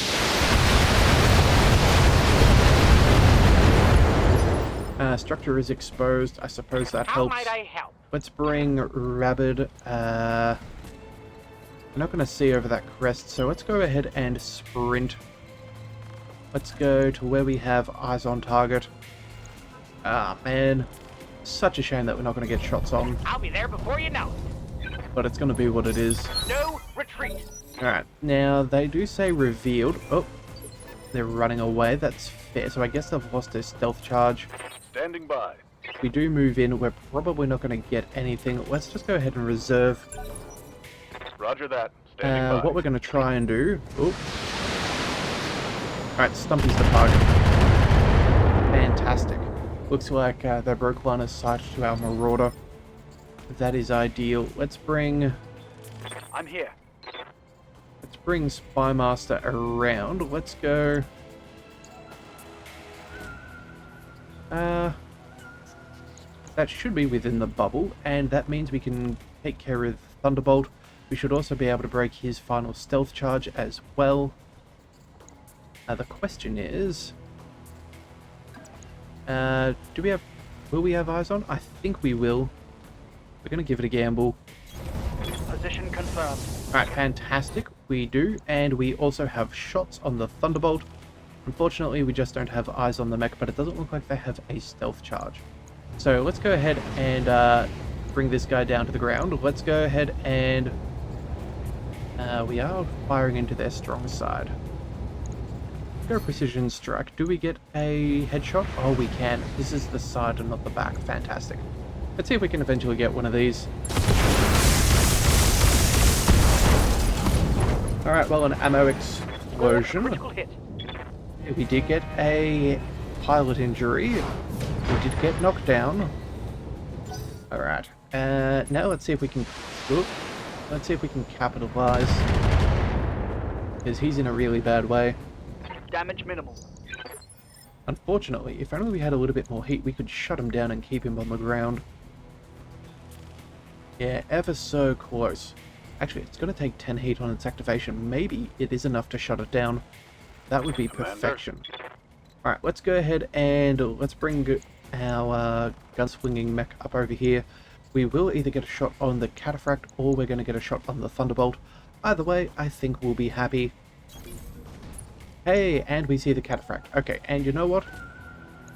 Speaker 1: Structure is exposed. I suppose that
Speaker 6: How
Speaker 1: helps.
Speaker 6: might I help?
Speaker 1: Let's bring Rabid. We're not going to see over that crest, so let's go ahead and sprint. Let's go to where we have eyes on target. Ah, man. Such a shame that we're not going to get shots on,
Speaker 6: I'll be there before you know it.
Speaker 1: but it's going to be what it is.
Speaker 6: No retreat.
Speaker 1: Alright, now they do say revealed. Oh, they're running away. That's fair. So I guess they've lost their stealth charge.
Speaker 4: Standing by.
Speaker 1: If we do move in, we're probably not going to get anything. Let's just go ahead and reserve.
Speaker 4: Roger that. Standing by.
Speaker 1: What we're going to try and do... Oh. Alright, Stumpy's the target. Fantastic. Looks like they broke line of sight to our Marauder. That is ideal. Let's bring
Speaker 6: I'm here.
Speaker 1: Spymaster around. Let's go. That should be within the bubble, and that means we can take care of Thunderbolt. We should also be able to break his final stealth charge as well. The question is, will we have eyes on? I think we will. We're going to give it a gamble.
Speaker 6: Position confirmed.
Speaker 1: Alright, fantastic. We do, and we also have shots on the Thunderbolt. Unfortunately, we just don't have eyes on the mech, but it doesn't look like they have a stealth charge. So let's go ahead and bring this guy down to the ground. Let's go ahead and we are firing into their strong side. Go precision strike. Do we get a headshot? Oh, we can. This is the side and not the back. Fantastic. Let's see if we can eventually get one of these. Alright, well, an ammo explosion.
Speaker 6: Critical hit.
Speaker 1: We did get a pilot injury. We did get knocked down. Alright. Now let's see if we can... let's see if we can capitalize. Because he's in a really bad way.
Speaker 6: Damage minimal.
Speaker 1: Unfortunately, if only we had a little bit more heat, we could shut him down and keep him on the ground. Yeah, ever so close. Actually, it's going to take 10 heat on its activation. Maybe it is enough to shut it down. That would be perfection. Alright, let's go ahead and let's bring our gun-swinging mech up over here. We will either get a shot on the Cataphract or we're going to get a shot on the Thunderbolt. Either way, I think we'll be happy. Hey, and we see the Cataphract. Okay, and you know what?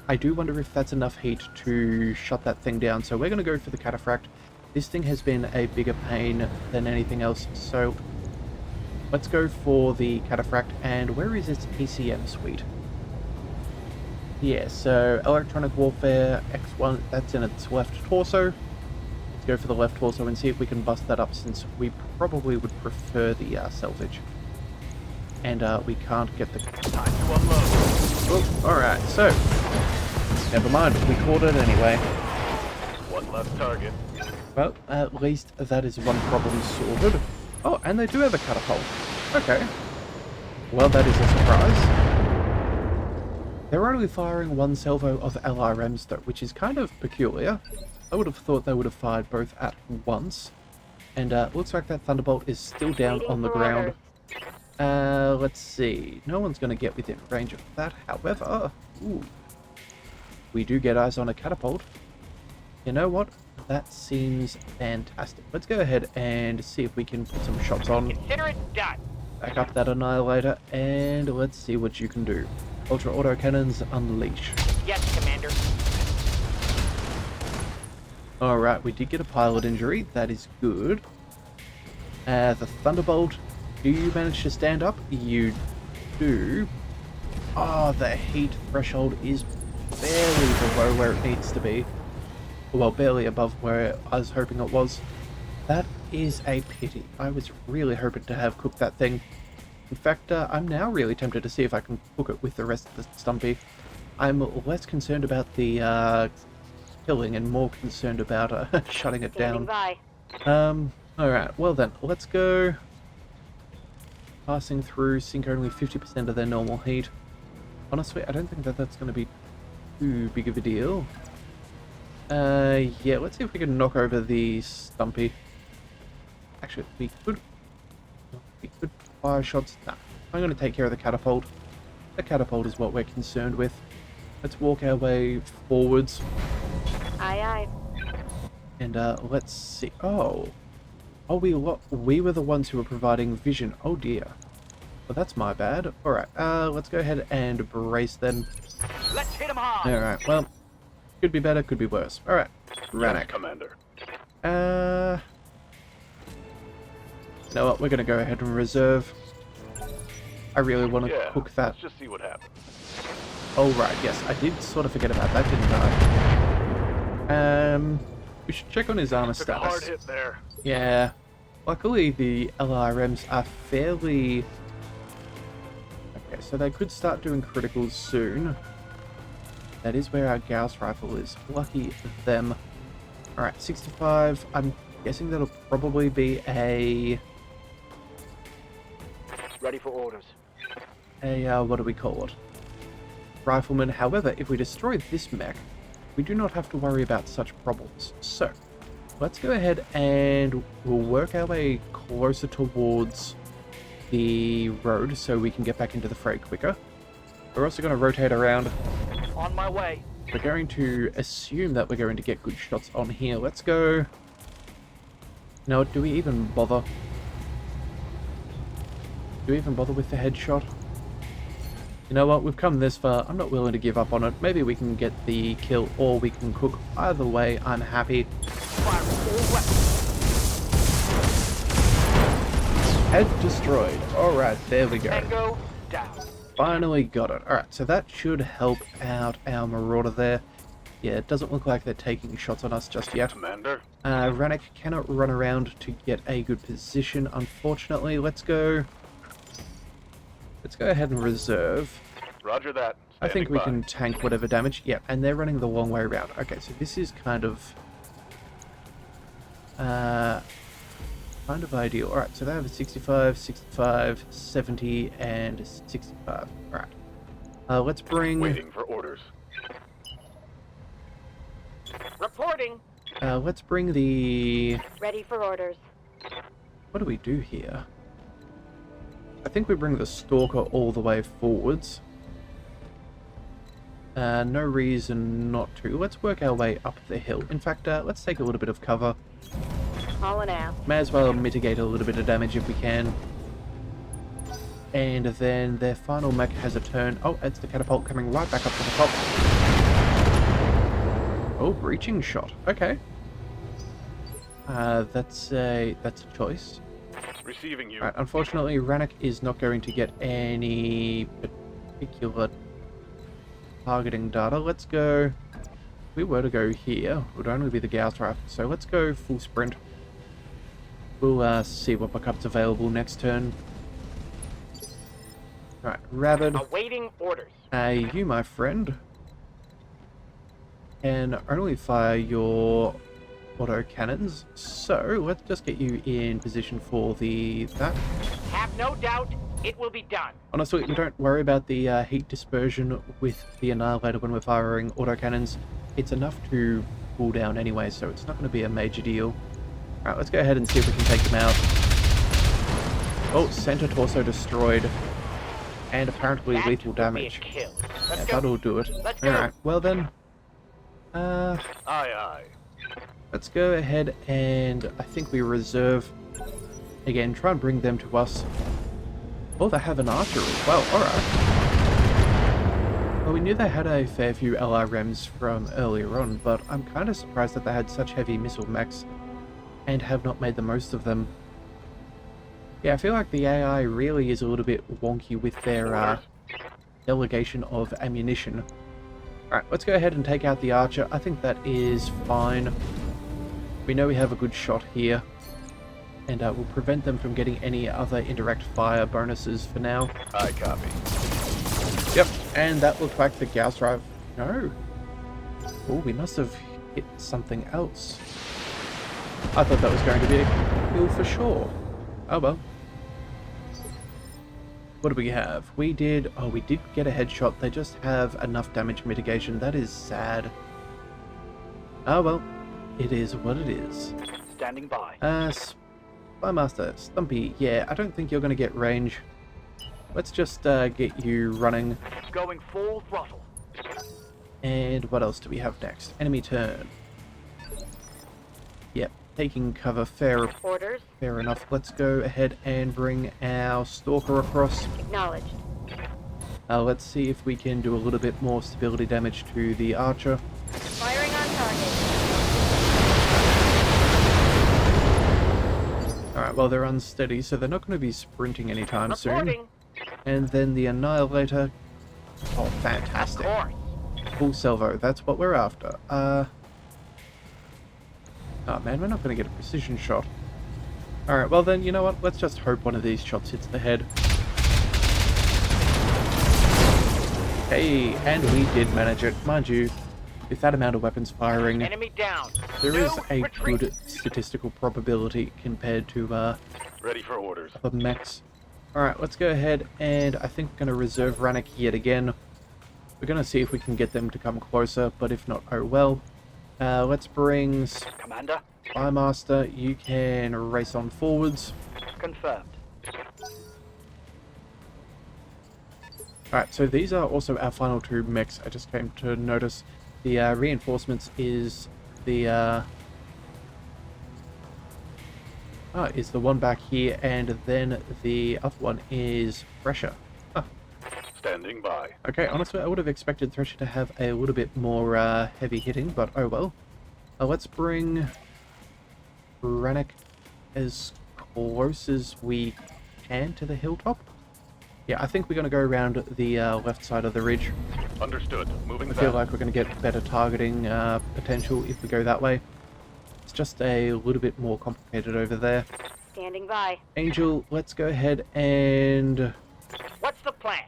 Speaker 1: I do wonder if that's enough heat to shut that thing down, so we're going to go for the Cataphract. This thing has been a bigger pain than anything else, so let's go for the Cataphract. And where is its ECM suite? Yeah, so Electronic Warfare X1, that's in its left torso. Let's go for the left torso and see if we can bust that up, since we probably would prefer the salvage. And we can't get the...
Speaker 6: Time to unload.
Speaker 1: Oh, alright, so... never mind, we caught it anyway.
Speaker 4: One left target.
Speaker 1: Well, at least that is one problem sorted. Oh, and they do have a catapult. Okay. Well, that is a surprise. They're only firing one salvo of LRMs, though, which is kind of peculiar. I would have thought they would have fired both at once. And looks like that Thunderbolt is still down on the ground. Let's see. No one's going to get within range of that. However, ooh, we do get eyes on a catapult. You know what? That seems fantastic. Let's go ahead and see if we can put some shots on.
Speaker 6: Consider it done.
Speaker 1: Back up that Annihilator, and let's see what you can do. Ultra Auto Cannons unleash.
Speaker 6: Yes, Commander.
Speaker 1: Alright, we did get a pilot injury. That is good. The Thunderbolt, do you manage to stand up? You do. Oh, the heat threshold is barely below where it needs to be. Well, barely above where I was hoping it was. That is a pity. I was really hoping to have cooked that thing. In fact, I'm now really tempted to see if I can cook it with the rest of the Stumpy. I'm less concerned about the killing and more concerned about shutting it down. Alright, well then, let's go. Passing through, sink only 50% of their normal heat. Honestly, I don't think that that's going to be too big of a deal. Yeah, let's see if we can knock over the Stumpy. Actually, we could fire shots. Nah, I'm going to take care of the catapult. The catapult is what we're concerned with. Let's walk our way forwards.
Speaker 7: Aye, aye.
Speaker 1: And let's see. Oh, we were the ones who were providing vision. Oh dear. Well, that's my bad. All right. Let's go ahead and brace then.
Speaker 6: Let's hit him hard.
Speaker 1: All right. Well, could be better, could be worse. All right.
Speaker 4: Yes, Commander.
Speaker 1: You know what? We're gonna go ahead and reserve. I really want to cook that.
Speaker 4: Let's just see what happens.
Speaker 1: Oh right, yes, I did sort of forget about that, didn't I? We should check on his armor
Speaker 4: Took a hard
Speaker 1: status.
Speaker 4: hit there.
Speaker 1: Yeah. Luckily, the LRMs are fairly... Okay, so they could start doing criticals soon. that is where our Gauss rifle is. Lucky them. Alright, 65. I'm guessing that'll probably be a...
Speaker 6: Ready for orders.
Speaker 1: what do we call it? Rifleman. However, if we destroy this mech, we do not have to worry about such problems. So, let's go ahead and we'll work our way closer towards the road so we can get back into the fray quicker. We're also going to rotate around.
Speaker 6: On my way.
Speaker 1: We're going to assume that we're going to get good shots on here. Let's go. No, do we even bother? Do we even bother with the headshot? You know what? We've come this far. I'm not willing to give up on it. Maybe we can get the kill or we can cook. Either way, I'm happy.
Speaker 6: Fire all weapons.
Speaker 1: Head destroyed. Alright, there we go.
Speaker 6: Tango down.
Speaker 1: Finally got it. Alright, so that should help out our Marauder there. Yeah, it doesn't look like they're taking shots on us just yet.
Speaker 4: Commander.
Speaker 1: Rannick cannot run around to get a good position, unfortunately. Let's go ahead and reserve.
Speaker 4: Roger that.
Speaker 1: I think
Speaker 4: Standing
Speaker 1: we
Speaker 4: by.
Speaker 1: can tank whatever damage. Yeah, and they're running the long way around. Okay, so this is kind of ideal. Alright, so they have a 65, 65, 70, and 65. Alright. Let's bring...
Speaker 4: Waiting for orders.
Speaker 6: Reporting.
Speaker 1: Let's bring the...
Speaker 7: Ready for orders.
Speaker 1: What do we do here? I think we bring the Stalker all the way forwards. No reason not to. Let's work our way up the hill. In fact, let's take a little bit of cover.
Speaker 7: Hauling out.
Speaker 1: May as well mitigate a little bit of damage if we can. And then their final mech has a turn. Oh, it's the catapult coming right back up to the top. Oh, breaching shot. Okay. That's a choice.
Speaker 4: Receiving you.
Speaker 1: Right, unfortunately, Rannick is not going to get any particular targeting data. Let's go... If we were to go here, it would only be the Gauss rifle. So let's go full sprint. We'll see what becomes available next turn. Alright, Rabid.
Speaker 6: Awaiting orders.
Speaker 1: You, my friend, can only fire your auto cannons. So let's just get you in position for that.
Speaker 6: Have no doubt it will be done.
Speaker 1: Honestly, we don't worry about the heat dispersion with the Annihilator when we're firing autocannons. It's enough to cool down anyway, so it's not going to be a major deal. Alright, let's go ahead and see if we can take them out. Oh, center torso destroyed. And apparently
Speaker 6: That
Speaker 1: lethal
Speaker 6: will be a
Speaker 1: damage.
Speaker 6: kill.
Speaker 1: Yeah,
Speaker 6: Let's go.
Speaker 1: that'll do it.
Speaker 6: Let's go.
Speaker 1: Alright, well then.
Speaker 4: Aye, aye.
Speaker 1: Let's go ahead and I think we reserve. Again, try and bring them to us. Oh, they have an archer as well. Alright. Well, we knew they had a fair few LRMs from earlier on, but I'm kind of surprised that they had such heavy missile mechs and have not made the most of them. Yeah, I feel like the AI really is a little bit wonky with their delegation of ammunition. Alright, let's go ahead and take out the archer. I think that is fine. We know we have a good shot here. And we'll prevent them from getting any other indirect fire bonuses for now.
Speaker 4: Aye, copy.
Speaker 1: Yep, and that looked like the Gauss rifle. No. Oh, we must have hit something else. I thought that was going to be a kill for sure. Oh well. What do we have? We did... Oh, we did get a headshot. They just have enough damage mitigation. That is sad. Oh well. It is what it is.
Speaker 6: Standing by.
Speaker 1: Spymaster, Stumpy. Yeah, I don't think you're going to get range. Let's just get you running.
Speaker 6: Going full throttle.
Speaker 1: And what else do we have next? Enemy turn. Yep, taking cover. Fair
Speaker 7: Orders.
Speaker 1: Fair enough. Let's go ahead and bring our Stalker across.
Speaker 7: Acknowledged.
Speaker 1: Let's see if we can do a little bit more stability damage to the archer.
Speaker 7: Firing on target.
Speaker 1: Alright, well they're unsteady, so they're not going to be sprinting anytime soon.
Speaker 6: Reporting.
Speaker 1: And then the Annihilator. Oh,
Speaker 6: Of
Speaker 1: fantastic.
Speaker 6: course.
Speaker 1: Full salvo, that's what we're after. Oh man, we're not going to get a precision shot. Alright, well then, you know what? Let's just hope one of these shots hits the head. Hey, and we did manage it. Mind you, with that amount of weapons firing,
Speaker 6: Enemy down.
Speaker 1: there
Speaker 6: No
Speaker 1: is a
Speaker 6: retreat.
Speaker 1: good statistical probability compared to
Speaker 4: Ready for orders.
Speaker 1: other mechs. Alright, let's go ahead and I think we're going to reserve Rannoch yet again. We're going to see if we can get them to come closer, but if not, oh well. Let's bring
Speaker 6: Commander,
Speaker 1: Spymaster. You can race on forwards.
Speaker 6: confirmed.
Speaker 1: Alright, so these are also our final two mechs. I just came to notice the reinforcements is the is the one back here, and then the other one is Thresher. Huh.
Speaker 4: Standing by.
Speaker 1: Okay, honestly, I would have expected Thresher to have a little bit more heavy hitting, but oh well. Let's bring Rannoch as close as we can to the hilltop. Yeah, I think we're going to go around the left side of the ridge.
Speaker 4: Understood. Moving
Speaker 1: I
Speaker 4: fast.
Speaker 1: feel like we're going to get better targeting potential if we go that way. It's just a little bit more complicated over there.
Speaker 7: Standing by.
Speaker 1: Angel, let's go ahead and...
Speaker 6: What's the plan?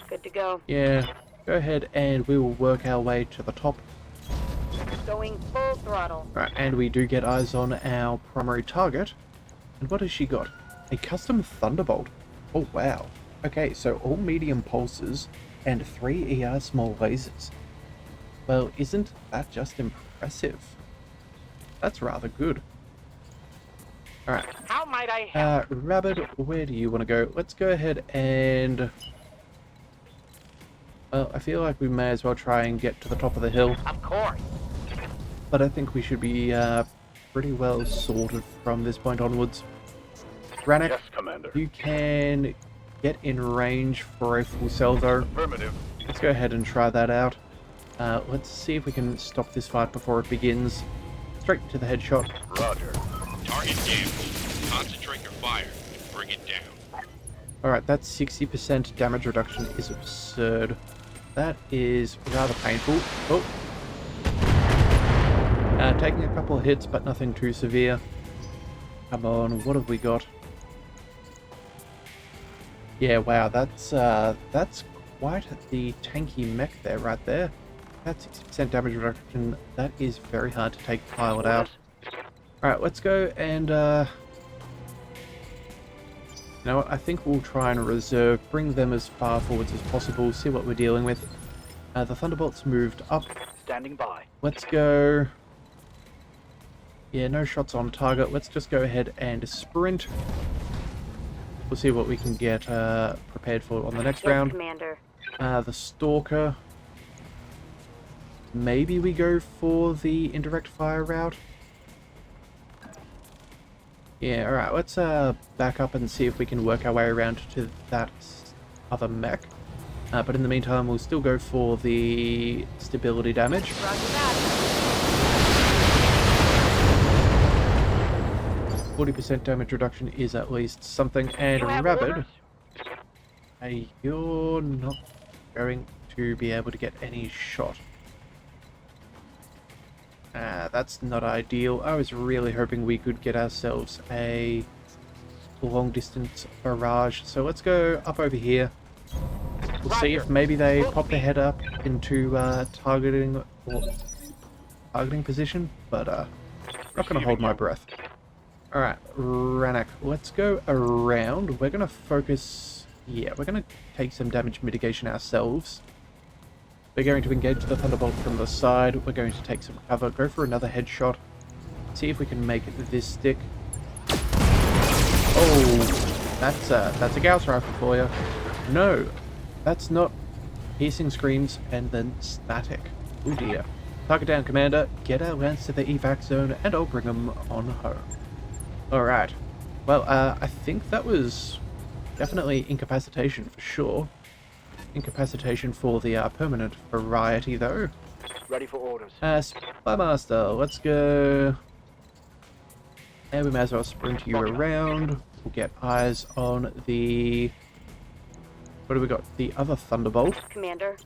Speaker 7: Good to go.
Speaker 1: yeah, go ahead and we will work our way to the top.
Speaker 7: Going full throttle.
Speaker 1: Right, and we do get eyes on our primary target. And what has she got? A custom Thunderbolt. Oh, wow. Okay, so all medium pulses and 3 ER small lasers. Well, isn't that just impressive? That's rather good. Alright,
Speaker 6: How might I help?
Speaker 1: Rabbit, where do you want to go? Let's go ahead and... well, I feel like we may as well try and get to the top of the hill.
Speaker 6: Of course.
Speaker 1: But I think we should be pretty well sorted from this point onwards. Rannoch,
Speaker 4: Yes, Commander.
Speaker 1: you can get in range for a full salvo.
Speaker 4: Affirmative.
Speaker 1: Let's go ahead and try that out. Let's see if we can stop this fight before it begins. Straight to the headshot.
Speaker 4: Roger.
Speaker 5: Target damage. Concentrate your fire and bring it down.
Speaker 1: Alright, that 60% damage reduction is absurd. That is rather painful. Oh! Taking a couple of hits, but nothing too severe. Come on, what have we got? Yeah, wow, that's quite the tanky mech there, right there. That 60% damage reduction, that is very hard to take the pilot out. Alright, let's go and, you know what, I think we'll try and reserve, bring them as far forwards as possible, see what we're dealing with. The Thunderbolt's moved up.
Speaker 6: Standing by.
Speaker 1: Let's go... yeah, no shots on target. Let's just go ahead and sprint. We'll see what we can get prepared for on the next
Speaker 7: Yes,
Speaker 1: round.
Speaker 7: Commander.
Speaker 1: The Stalker. Maybe we go for the indirect fire route. Yeah, alright, let's back up and see if we can work our way around to that other mech. But in the meantime, we'll still go for the stability damage.
Speaker 7: Roger that.
Speaker 1: 40% damage reduction is at least something. And
Speaker 6: You have
Speaker 1: Rabbit,
Speaker 6: orders?
Speaker 1: hey, you're not going to be able to get any shot. That's not ideal. I was really hoping we could get ourselves a long distance barrage. So let's go up over here. We'll see if maybe they pop their head up into targeting position, but not going to hold my breath. Alright, Rannoch, let's go around. We're going to focus... yeah, we're going to take some damage mitigation ourselves. We're going to engage the Thunderbolt from the side. We're going to take some cover, go for another headshot. See if we can make this stick. Oh, that's a Gauss rifle for you. No, that's not. Piercing screams and then static. Oh dear. Target down, Commander. Get our lance to the evac zone and I'll bring them on home. Alright. Well, I think that was definitely incapacitation for sure. Incapacitation for the permanent variety, though.
Speaker 6: Ready for orders.
Speaker 1: Spymaster, let's go. And we may as well sprint you around. We'll get eyes on the... what do we got? The other Thunderbolt.
Speaker 7: Commander.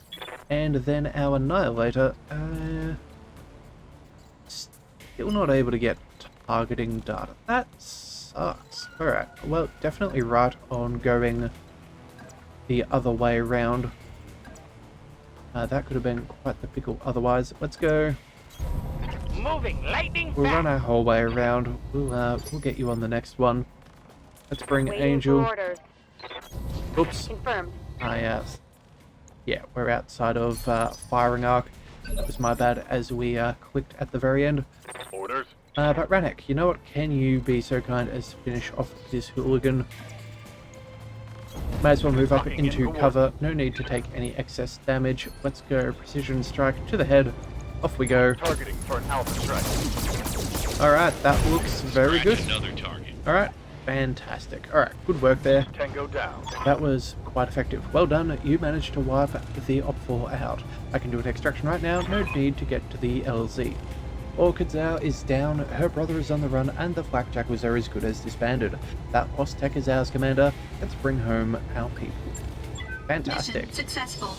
Speaker 1: And then our Annihilator. Still not able to get targeting data. That sucks. Alright, well, definitely right on going the other way around. That could have been quite the pickle otherwise. Let's go.
Speaker 6: Moving lightning
Speaker 1: We'll
Speaker 6: fast.
Speaker 1: run our whole way around. We'll get you on the next one. Let's bring
Speaker 7: Waiting
Speaker 1: Angel.
Speaker 7: for orders.
Speaker 1: Oops.
Speaker 7: Confirmed.
Speaker 1: Yeah, we're outside of firing arc. That was my bad as we clicked at the very end.
Speaker 4: Orders.
Speaker 1: But Ranek, you know what? Can you be so kind as to finish off this hooligan? May as well move up
Speaker 4: Locking in
Speaker 1: into
Speaker 4: for
Speaker 1: cover. No need to take any excess damage. Let's go. Precision strike to the head. Off we go.
Speaker 4: Targeting for an alpha strike.
Speaker 1: Alright, that looks very
Speaker 5: Scratch
Speaker 1: good.
Speaker 5: Another target.
Speaker 1: Alright, fantastic. Alright, good work there.
Speaker 4: Tango down.
Speaker 1: That was quite effective. Well done, you managed to wipe the Op4 out. I can do an extraction right now, no need to get to the LZ. Orchidzow is down, her brother is on the run, and the flak Jackals are as good as disbanded. That lost tech is ours, Commander. Let's bring home our people. Fantastic.
Speaker 3: Mission successful.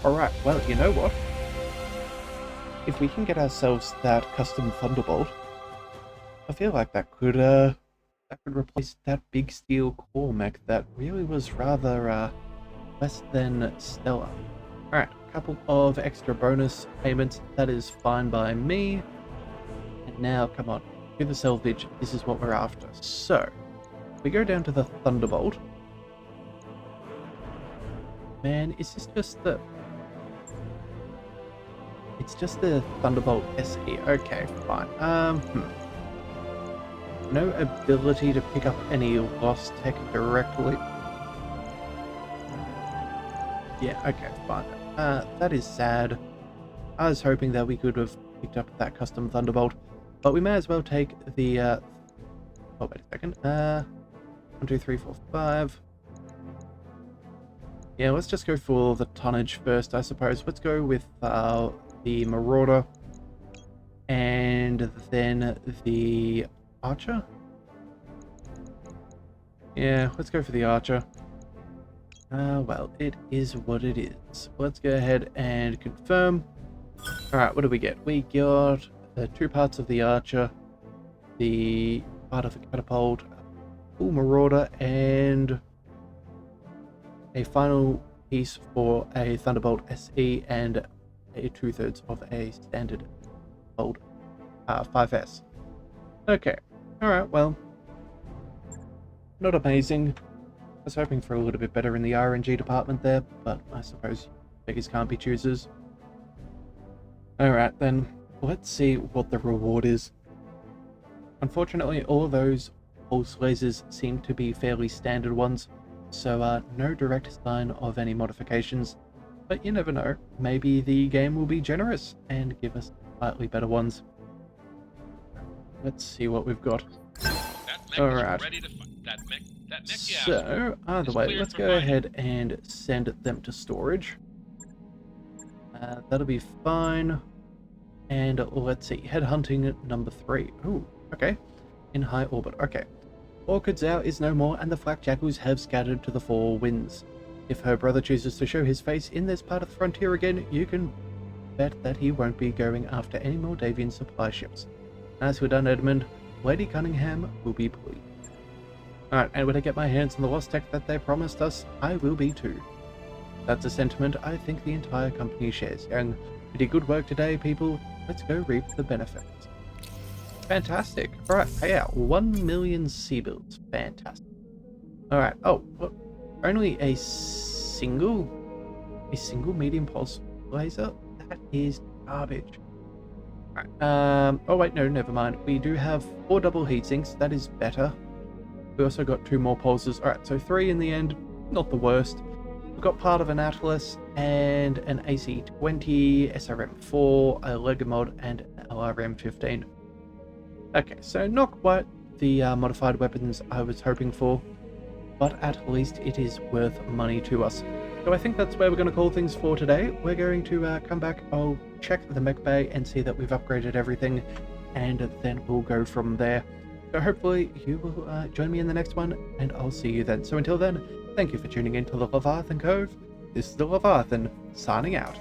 Speaker 1: Alright, well, you know what? If we can get ourselves that custom Thunderbolt, I feel like that could replace that big steel core mech that really was rather less than stellar. Alright, a couple of extra bonus payments, that is fine by me. And now, come on, do the salvage, this is what we're after. So, we go down to the Thunderbolt. Man, is this just the... It's just the Thunderbolt SE, okay, fine. No ability to pick up any lost tech directly. Yeah, okay, fine. That is sad. I was hoping that we could have picked up that custom Thunderbolt, but we may as well take the, oh, wait a second. 1, 2, 3, 4, 5. Yeah, let's just go for the tonnage first, I suppose. Let's go with, the Marauder, and then the Archer? Yeah, let's go for the Archer. Well, it is what it is. Let's go ahead and confirm. Alright, what do we get? We got the 2 parts of the Archer, the part of the Catapult, full Marauder, and a final piece for a Thunderbolt SE, and a 2/3 of a standard Bolt 5S. Okay, alright, well, not amazing. I was hoping for a little bit better in the RNG department there, but I suppose beggars can't be choosers. Alright then, let's see what the reward is. Unfortunately, all of those pulse lasers seem to be fairly standard ones, so no direct sign of any modifications. But you never know, maybe the game will be generous and give us slightly better ones. Let's see what we've got.
Speaker 5: That mech
Speaker 1: Alright.
Speaker 5: is ready to fight. That mech you asked for
Speaker 1: So, either
Speaker 5: is
Speaker 1: way,
Speaker 5: cleared
Speaker 1: let's
Speaker 5: for
Speaker 1: go
Speaker 5: mining.
Speaker 1: ahead and send them to storage. That'll be fine. And let's see, headhunting number 3. Ooh, okay. In high orbit, okay. Orchidzow is no more, and the flak Jackals have scattered to the 4 winds. If her brother chooses to show his face in this part of the frontier again, you can bet that he won't be going after any more Davian supply ships. As we're done, Edmund, Lady Cunningham will be pleased. Alright, and when I get my hands on the lost tech that they promised us, I will be too. That's a sentiment I think the entire company shares. Young, you did good work today, people. Let's go reap the benefits. Fantastic. Alright, payout 1 million sea builds. Fantastic. Alright, oh, what? Only a single medium pulse laser? That is garbage. Alright, oh wait, no, never mind. We do have 4 double heatsinks, that is better. We also got 2 more pulses. Alright, so 3 in the end, not the worst. We've got part of an Atlas and an AC-20, SRM-4, a Lega mod, and an LRM-15. Okay, so not quite the modified weapons I was hoping for, but at least it is worth money to us. So I think that's where we're going to call things for today. We're going to come back, I'll check the mech bay and see that we've upgraded everything, and then we'll go from there. So hopefully you will join me in the next one, and I'll see you then. So until then, thank you for tuning in to the Leviathan Cove. This is the Leviathan, signing out.